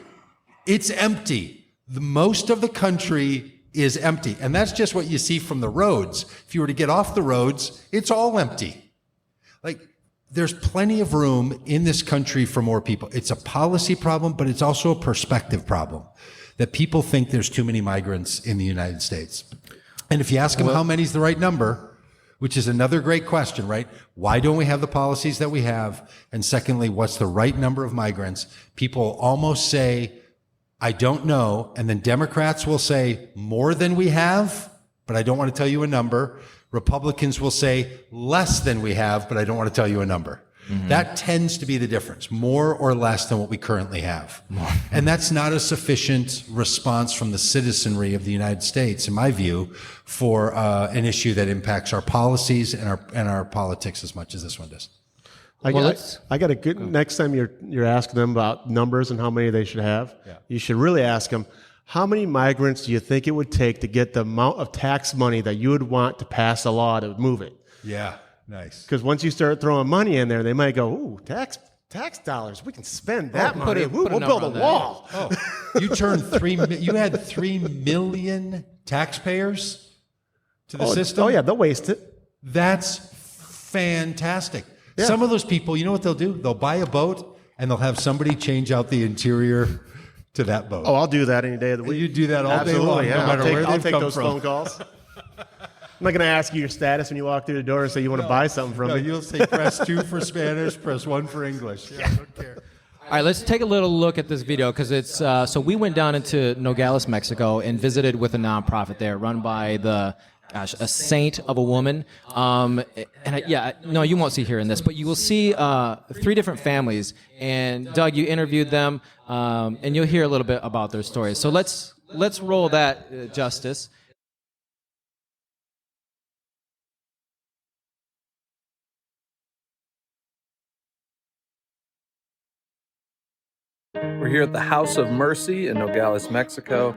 It's empty. Most of the country is empty. And that's just what you see from the roads. If you were to get off the roads, it's all empty. Like, there's plenty of room in this country for more people. It's a policy problem, but it's also a perspective problem, that people think there's too many migrants in the United States. And if you ask them how many is the right number, which is another great question, right? Why don't we have the policies that we have? And secondly, what's the right number of migrants? People almost say, I don't know. And then Democrats will say more than we have, but I don't want to tell you a number. Republicans will say less than we have, but I don't want to tell you a number. That tends to be the difference, more or less than what we currently have. And that's not a sufficient response from the citizenry of the United States, in my view, for an issue that impacts our policies and our politics as much as this one does. I got a good. Next time you're asking them about numbers and how many they should have, you should really ask them, how many migrants do you think it would take to get the amount of tax money that you would want to pass a law to move it? Yeah, nice. Because once you start throwing money in there, they might go, "Ooh, tax dollars. We can spend that money. We'll build a wall." Oh, you had 3 million taxpayers to the system. Oh yeah, they'll waste it. That's fantastic. Yeah. Some of those people, you know what they'll do? They'll buy a boat and they'll have somebody change out the interior to that boat. Oh, I'll do that any day of the week. You do that all day long, yeah. no matter where I'll they've take come those from. phone calls. I'm not going to ask you your status when you walk through the door and say you want to buy something from me. You'll say press 2 for Spanish, press 1 for English. Yeah, I don't care. All right, let's take a little look at this video because it's so we went down into Nogales, Mexico, and visited with a nonprofit there run by a saint of a woman. No, you won't see here in this, but you will see 3 different families. And Doug, you interviewed them, and you'll hear a little bit about their stories. So let's roll that, Justice. We're here at the House of Mercy in Nogales, Mexico.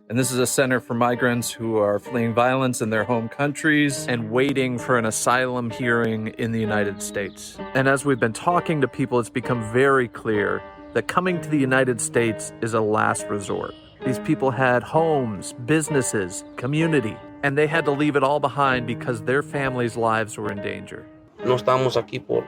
And this is a center for migrants who are fleeing violence in their home countries and waiting for an asylum hearing in the United States. And as we've been talking to people, it's become very clear that coming to the United States is a last resort. These people had homes, businesses, community, and they had to leave it all behind because their families' lives were in danger. No estamos aquí por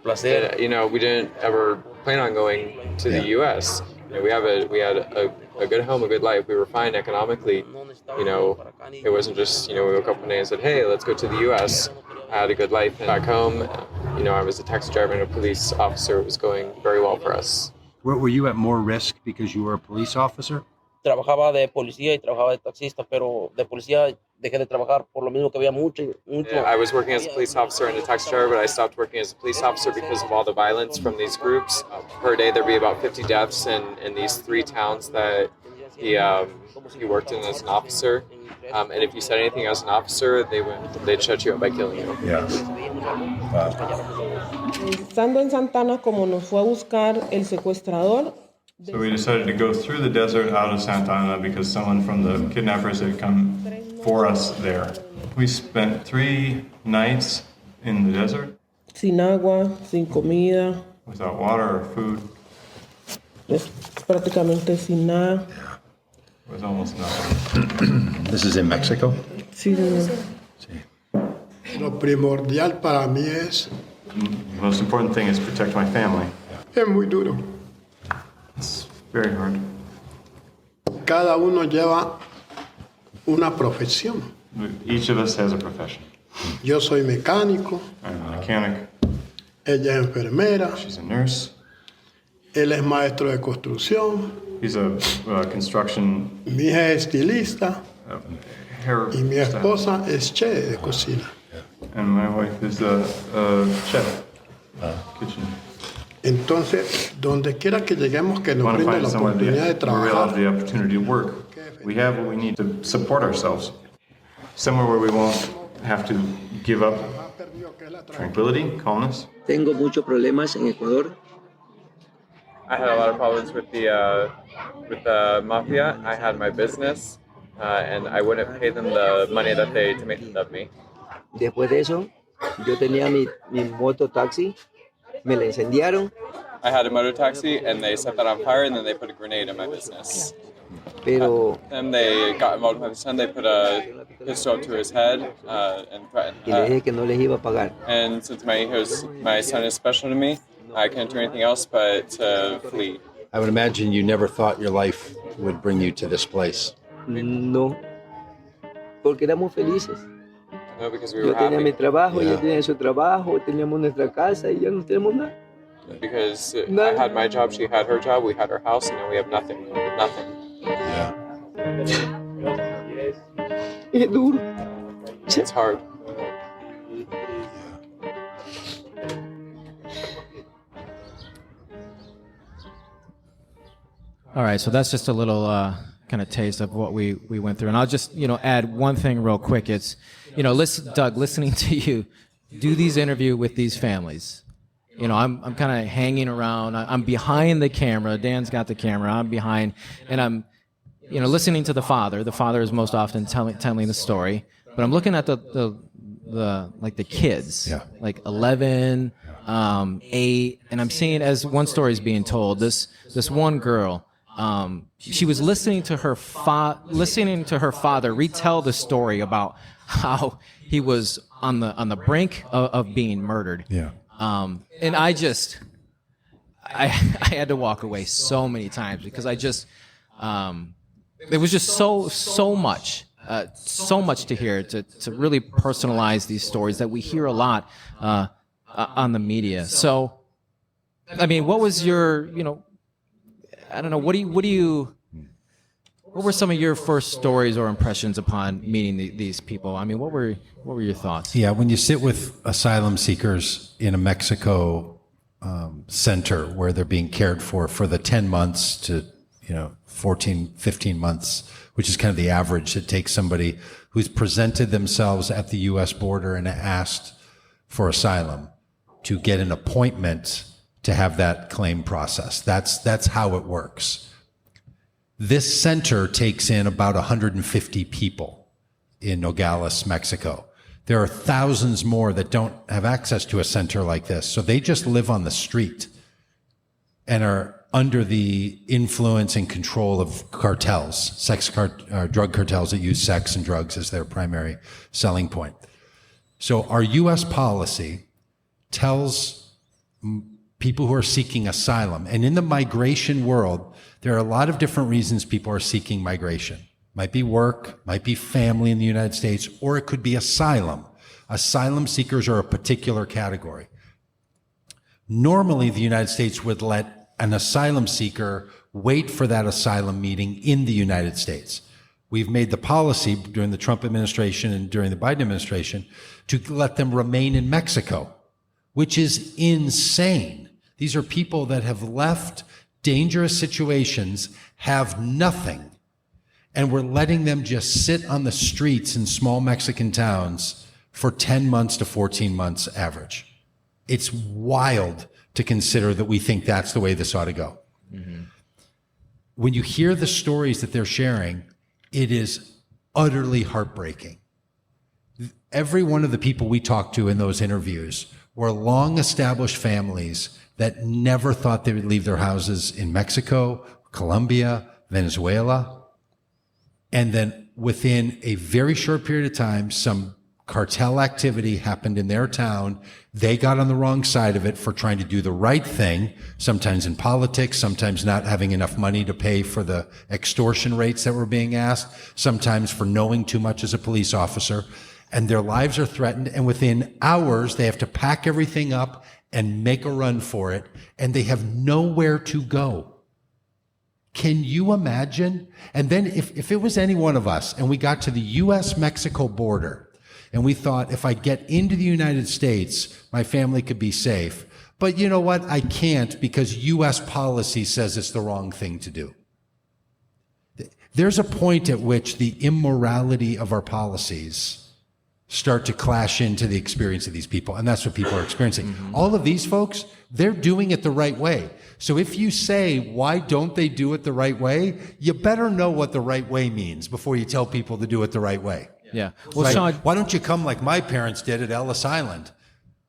placer. We didn't ever plan on going to the U.S. We had a good home, a good life. We were fine economically. It wasn't just, we woke up one day and said, hey, let's go to the U.S. I had a good life back home. I was a taxi driver and a police officer. It was going very well for us. Were you at more risk because you were a police officer? Trabajaba de policía y trabajaba de taxista, pero de policía dejé de trabajar por lo mismo que había mucho. Yeah, I was working as a police officer and a taxi driver, but I stopped working as a police officer because of all the violence from these groups. Per day, there'd be about 50 deaths in these 3 towns that he worked in as an officer. And if you said anything as an officer, they'd shut you up by killing you. Yeah. Wow. Estando en Santana, como nos fue a buscar el secuestrador. So we decided to go through the desert out of Santa Ana because someone from the kidnappers had come for us there. We spent 3 nights in the desert. Sin agua, sin comida. Without water or food. Prácticamente sin nada. It was almost nothing. This is in Mexico? Sí, señor. Sí. Lo primordial para mí es... The most important thing is protect my family. Es muy duro. It's very hard. Cada uno lleva una profesión. Each of us has a profession. Yo soy mecánico. I'm a mechanic. Ella es enfermera. She's a nurse. Él es maestro de construcción. He's a construction... Mi hija es estilista. Hair y mi esposa es chef de cocina. And my wife is a chef. Kitchen. Entonces, donde quiera que lleguemos, que nos brinde la oportunidad de trabajar. The opportunity to work. We have what we need to support ourselves. Somewhere where we won't have to give up tranquility, calmness. Tengo muchos problemas en Ecuador. I had a lot of problems with the mafia. I had my business, and I wouldn't pay them the money that they demanded of me. Después de eso, yo tenía mi moto taxi. Me la incendiaron. I had a motor taxi and they set that on fire and then they put a grenade in my business. Pero Then they got involved with my son. They put a pistol up to his head and threatened. y le dije que no les iba a pagar. And since my son is special to me, I couldn't do anything else but to flee. I would imagine you never thought your life would bring you to this place. No, porque éramos felices. No, because we Yo were tenía mi happy. trabajo, ella tenía su trabajo, teníamos nuestra casa y ya no tenemos nada. Because I had my job, she had her job, we had our house, and now we have nothing. Nothing. Yeah. Es duro. It's hard. All right, so that's just a little kind of taste of what we went through. And I'll just, add one thing real quick. It's, listen, Doug, listening to you do these interview with these families. I'm kind of hanging around. I'm behind the camera. Dan's got the camera. I'm behind, and I'm, listening to the father. The father is most often telling the story, but I'm looking at the kids, like 11, 8, and I'm seeing as one story is being told. This one girl. She was listening to her father retell the story about how he was on the brink of being murdered. Yeah. And I had to walk away so many times because it was just so much to hear, to really personalize these stories that we hear a lot on the media. So, I mean, what was your, I don't know, what were some of your first stories or impressions upon meeting these people? I mean, what were your thoughts? Yeah, when you sit with asylum seekers in a Mexico center where they're being cared for the 10 months to 14, 15 months, which is kind of the average it takes somebody who's presented themselves at the U.S. border and asked for asylum to get an appointment to to have that claim processed. That's how it works. This center takes in about 150 people in Nogales, Mexico. There are thousands more that don't have access to a center like this, so they just live on the street and are under the influence and control of cartels, drug cartels that use sex and drugs as their primary selling point. So our U.S. policy tells people who are seeking asylum, and in the migration world, there are a lot of different reasons people are seeking migration. Might be work, might be family in the United States, or it could be asylum. Asylum seekers are a particular category. Normally, the United States would let an asylum seeker wait for that asylum meeting in the United States. We've made the policy during the Trump administration and during the Biden administration to let them remain in Mexico, which is insane. These are people that have left dangerous situations, have nothing, and we're letting them just sit on the streets in small Mexican towns for 10 months to 14 months average. It's wild to consider that we think that's the way this ought to go. Mm-hmm. When you hear the stories that they're sharing, it is utterly heartbreaking. Every one of the people we talked to in those interviews were long-established families that never thought they would leave their houses in Mexico, Colombia, Venezuela. And then within a very short period of time, some cartel activity happened in their town. They got on the wrong side of it for trying to do the right thing, sometimes in politics, sometimes not having enough money to pay for the extortion rates that were being asked, sometimes for knowing too much as a police officer. And their lives are threatened. And within hours, they have to pack everything up and make a run for it. And they have nowhere to go. Can you imagine? And then if it was any one of us and we got to the U.S.-Mexico border, and we thought, if I get into the United States, my family could be safe. But you know what? I can't because U.S. policy says it's the wrong thing to do. There's a point at which the immorality of our policies start to clash into the experience of these people, and that's what people are experiencing. Mm-hmm. All of these folks, they're doing it the right way. So if you say, why don't they do it the right way? You better know what the right way means before you tell people to do it the right way. Yeah. Well, right? Shawn, why don't you come like my parents did at Ellis Island?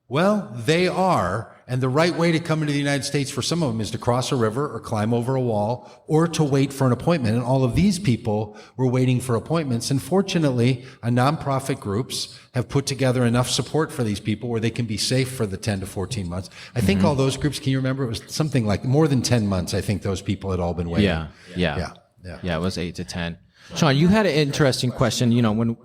Well, they are, and the right way to come into the United States for some of them is to cross a river or climb over a wall or to wait for an appointment. And all of these people were waiting for appointments. And fortunately, nonprofit groups have put together enough support for these people where they can be safe for the 10 to 14 months. I think all those groups, can you remember, it was something like more than 10 months, I think those people had all been waiting. Yeah, it was 8 to 10. Shawn, you had an interesting question,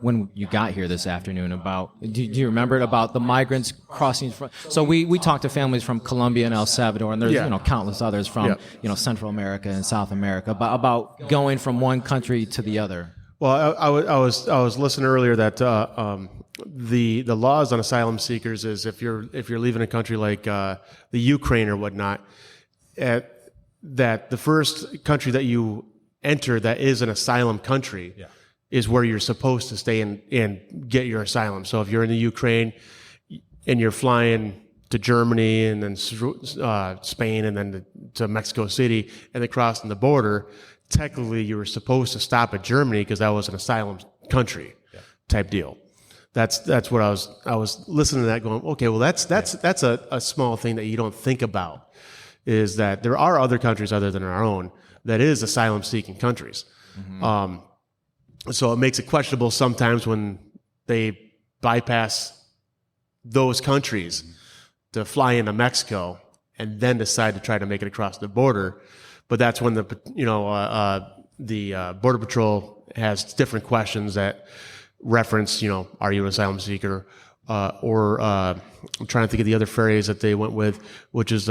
when you got here this afternoon about, do you remember it, about the migrants crossing? So we talked to families from Colombia and El Salvador, and there's, countless others from, Central America and South America, about going from one country to the other. Well, I was listening earlier that the laws on asylum seekers is if you're leaving a country like the Ukraine or whatnot, that the first country that you enter that is an asylum country is where you're supposed to stay and get your asylum. So if you're in the Ukraine and you're flying to Germany and then Spain and then to Mexico City and then crossing the border, technically you were supposed to stop at Germany because that was an asylum country type deal. That's what I was listening to that going, okay, well that's a small thing that you don't think about, is that there are other countries other than our own that is asylum-seeking countries. Mm-hmm. So it makes it questionable sometimes when they bypass those countries to fly into Mexico and then decide to try to make it across the border. But that's when the Border Patrol has different questions that reference, are you an asylum seeker? Or I'm trying to think of the other phrase that they went with, which is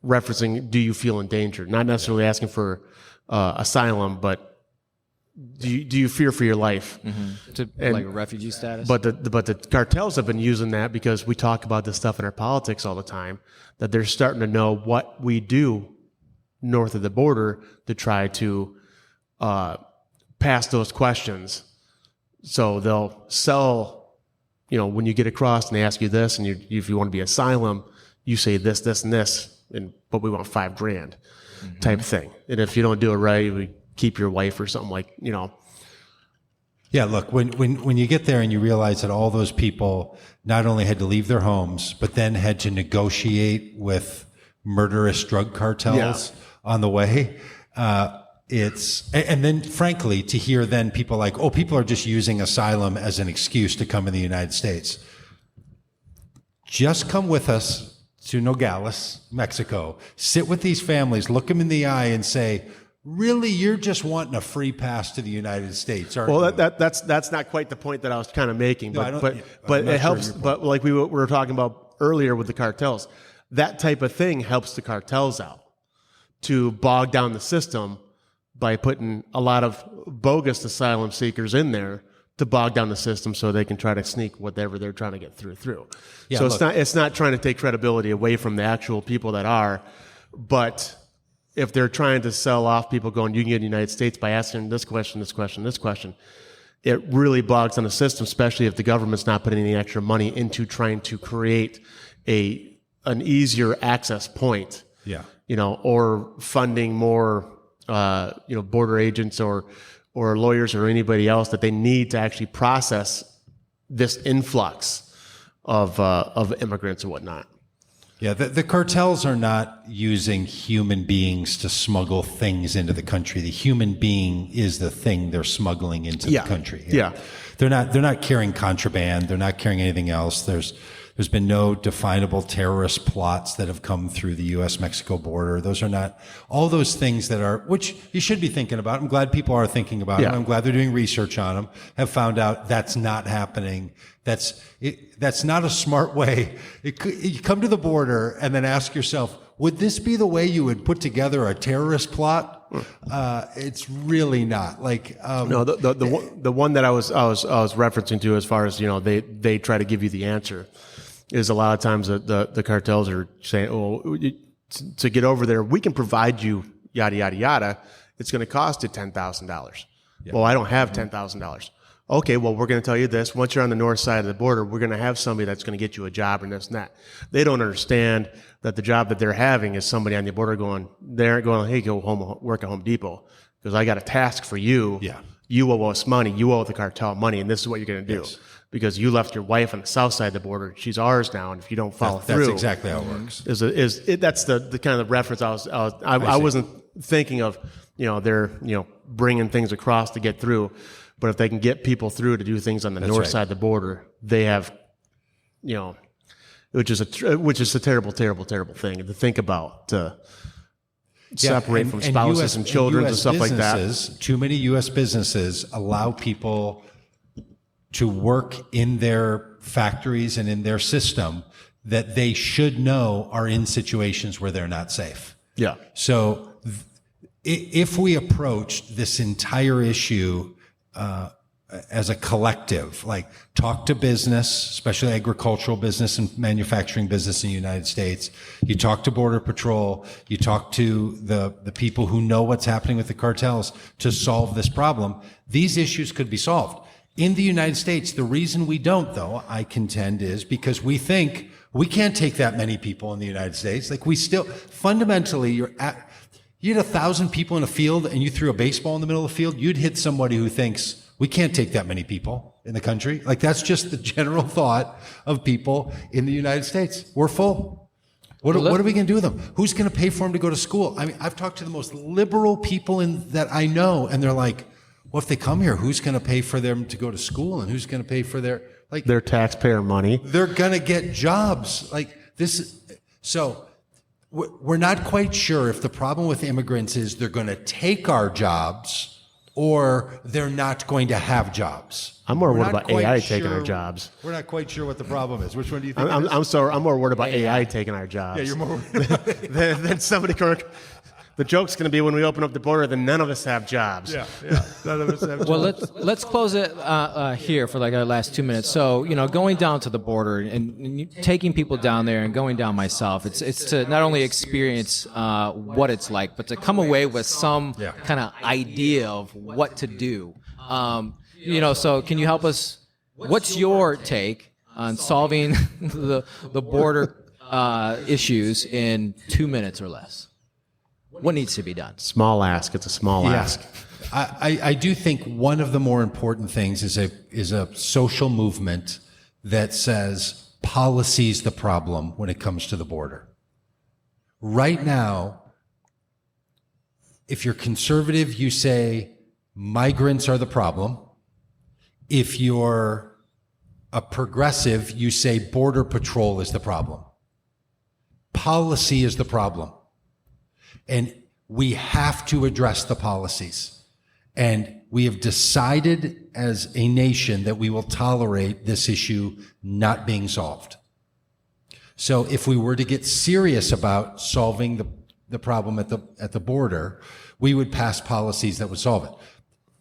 referencing, do you feel in danger? Not necessarily asking for asylum, but do you fear for your life? Mm-hmm. Like a refugee status? But the cartels have been using that because we talk about this stuff in our politics all the time, that they're starting to know what we do north of the border to try to pass those questions. So they'll sell, when you get across and they ask you this, and if you want to be asylum, you say this, this, and this, but we want $5,000 type thing. And if you don't do it right, we keep your wife or something like, Yeah, look, when you get there and you realize that all those people not only had to leave their homes, but then had to negotiate with murderous drug cartels on the way, and then frankly, to hear then people like, oh, people are just using asylum as an excuse to come in the United States. Just come with us to Nogales, Mexico, sit with these families, look them in the eye and say, really, you're just wanting a free pass to the United States, aren't you? That's not quite the point that I was kind of making, No, but it helps. But like we were talking about earlier with the cartels, that type of thing helps the cartels out to bog down the system by putting a lot of bogus asylum seekers in there to bog down the system so they can try to sneak whatever they're trying to get through. Yeah, so look, it's not trying to take credibility away from the actual people that are, but if they're trying to sell off people going, you can get in the United States by asking this question, this question, this question, it really bogs down the system, especially if the government's not putting any extra money into trying to create an easier access point. Yeah. Or funding more, border agents or lawyers or anybody else that they need to actually process this influx of immigrants and whatnot. Yeah, the cartels are not using human beings to smuggle things into the country. The human being is the thing they're smuggling into the country. Yeah. They're not carrying contraband. They're not carrying anything else. There's been no definable terrorist plots that have come through the U.S.-Mexico border. Those are not all those things which you should be thinking about. I'm glad people are thinking about them. I'm glad they're doing research on them, have found out that's not happening. That's not a smart way. You come to the border and then ask yourself, would this be the way you would put together a terrorist plot? It's really not. No, the one that I was referencing to, as far as they try to give you the answer, is a lot of times the cartels are saying, oh, to get over there, we can provide you yada yada yada. It's going to cost you $10,000. Well, I don't have $10,000. Okay, well, we're going to tell you this. Once you're on the north side of the border, we're going to have somebody that's going to get you a job and this and that. They don't understand that the job that they're having is somebody on the border they aren't going, hey, go home, work at Home Depot, because I got a task for you. Yeah. You owe us money. You owe the cartel money, and this is what you're going to do. Yes. Because you left your wife on the south side of the border. She's ours now, and if you don't follow through. That's exactly how it works. That's the kind of reference I wasn't thinking of, they're, bringing things across to get through. But if they can get people through to do things on the north side of the border, they have, which is a terrible, terrible, terrible thing to think about, to separate from spouses and children and stuff like that. Too many U.S. businesses allow people to work in their factories and in their system that they should know are in situations where they're not safe. Yeah. So if we approached this entire issue as a collective, like talk to business, especially agricultural business and manufacturing business in the United States. You talk to Border Patrol, you talk to the people who know what's happening with the cartels to solve this problem. These issues could be solved. In the United States, the reason we don't, though, I contend, is because we think we can't take that many people in the United States. Like we still, fundamentally, you had 1,000 people in a field and you threw a baseball in the middle of the field, you'd hit somebody who thinks we can't take that many people in the country. Like that's just the general thought of people in the United States. We're full. What are we going to do with them? Who's going to pay for them to go to school? I mean, I've talked to the most liberal people that I know, and they're like, well, if they come here, who's going to pay for them to go to school, and who's going to pay for their taxpayer money? They're going to get jobs like this. So we're not quite sure if the problem with immigrants is they're going to take our jobs or they're not going to have jobs. I'm more worried about AI taking our jobs. We're not quite sure what the problem is. Which one do you think? I'm more worried about AI taking our jobs. Yeah, you're more than somebody. The joke's going to be when we open up the border, then none of us have jobs. Yeah, none of us have jobs. Well, let's close it here for like our last 2 minutes. So, going down to the border and taking people down there and going down myself, it's to not only experience what it's like, but to come away with some kind of idea of what to do. So can you help us? What's your take on solving the border issues in 2 minutes or less? What needs to be done? Small ask. It's a small ask. I do think one of the more important things is a social movement that says policy's the problem when it comes to the border. Right now, if you're conservative, you say migrants are the problem. If you're a progressive, you say border patrol is the problem. Policy is the problem. And we have to address the policies. And we have decided as a nation that we will tolerate this issue not being solved. So if we were to get serious about solving the problem at the border, we would pass policies that would solve it.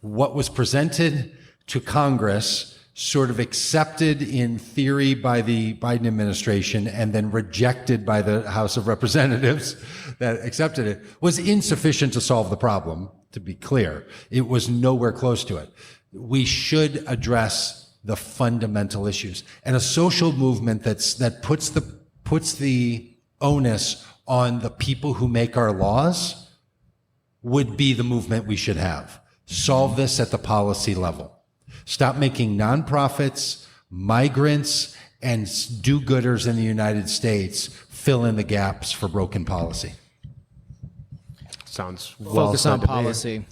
What was presented to Congress, sort of accepted in theory by the Biden administration and then rejected by the House of Representatives that accepted it, was insufficient to solve the problem, to be clear. It was nowhere close to it. We should address the fundamental issues. And a social movement that puts the onus on the people who make our laws would be the movement we should have. Solve this at the policy level. Stop making nonprofits, migrants, and do-gooders in the United States fill in the gaps for broken policy. Sounds well Focus on policy.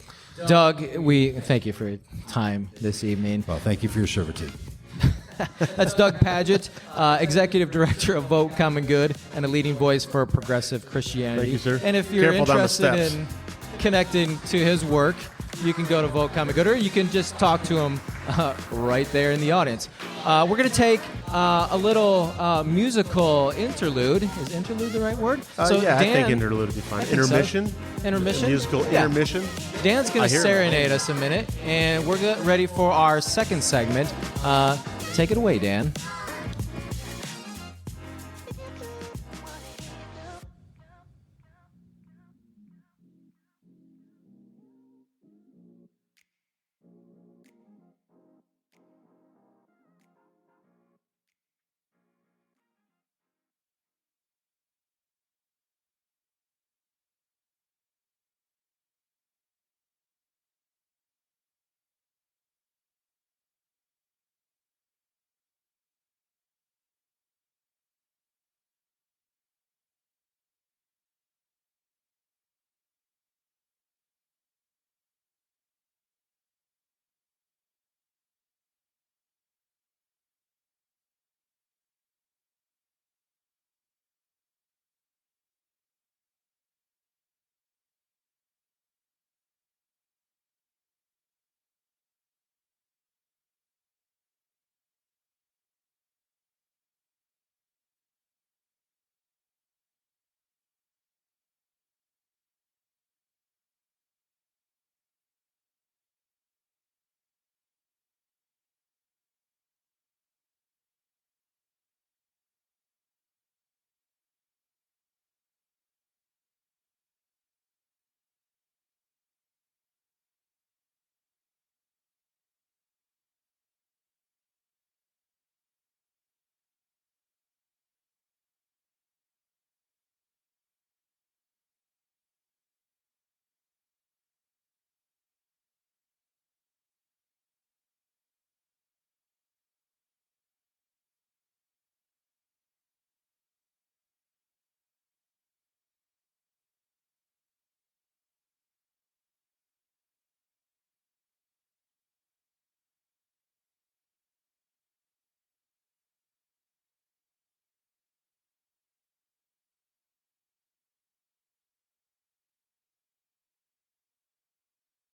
Doug, we thank you for your time this evening. Well, thank you for your servitude. That's Doug Pagitt, Executive Director of Vote Common Good and a leading voice for progressive Christianity. Thank you, sir. And if you're Careful down the interested steps. in connecting to his work, you can go to Vote Common Good, or you can just talk to him right there in the audience. We're going to take a little musical interlude. Is interlude the right word? I think interlude would be fine. Intermission? So. Intermission? Musical intermission? Dan's going to serenade us a minute, and we're ready for our second segment. Take it away, Dan.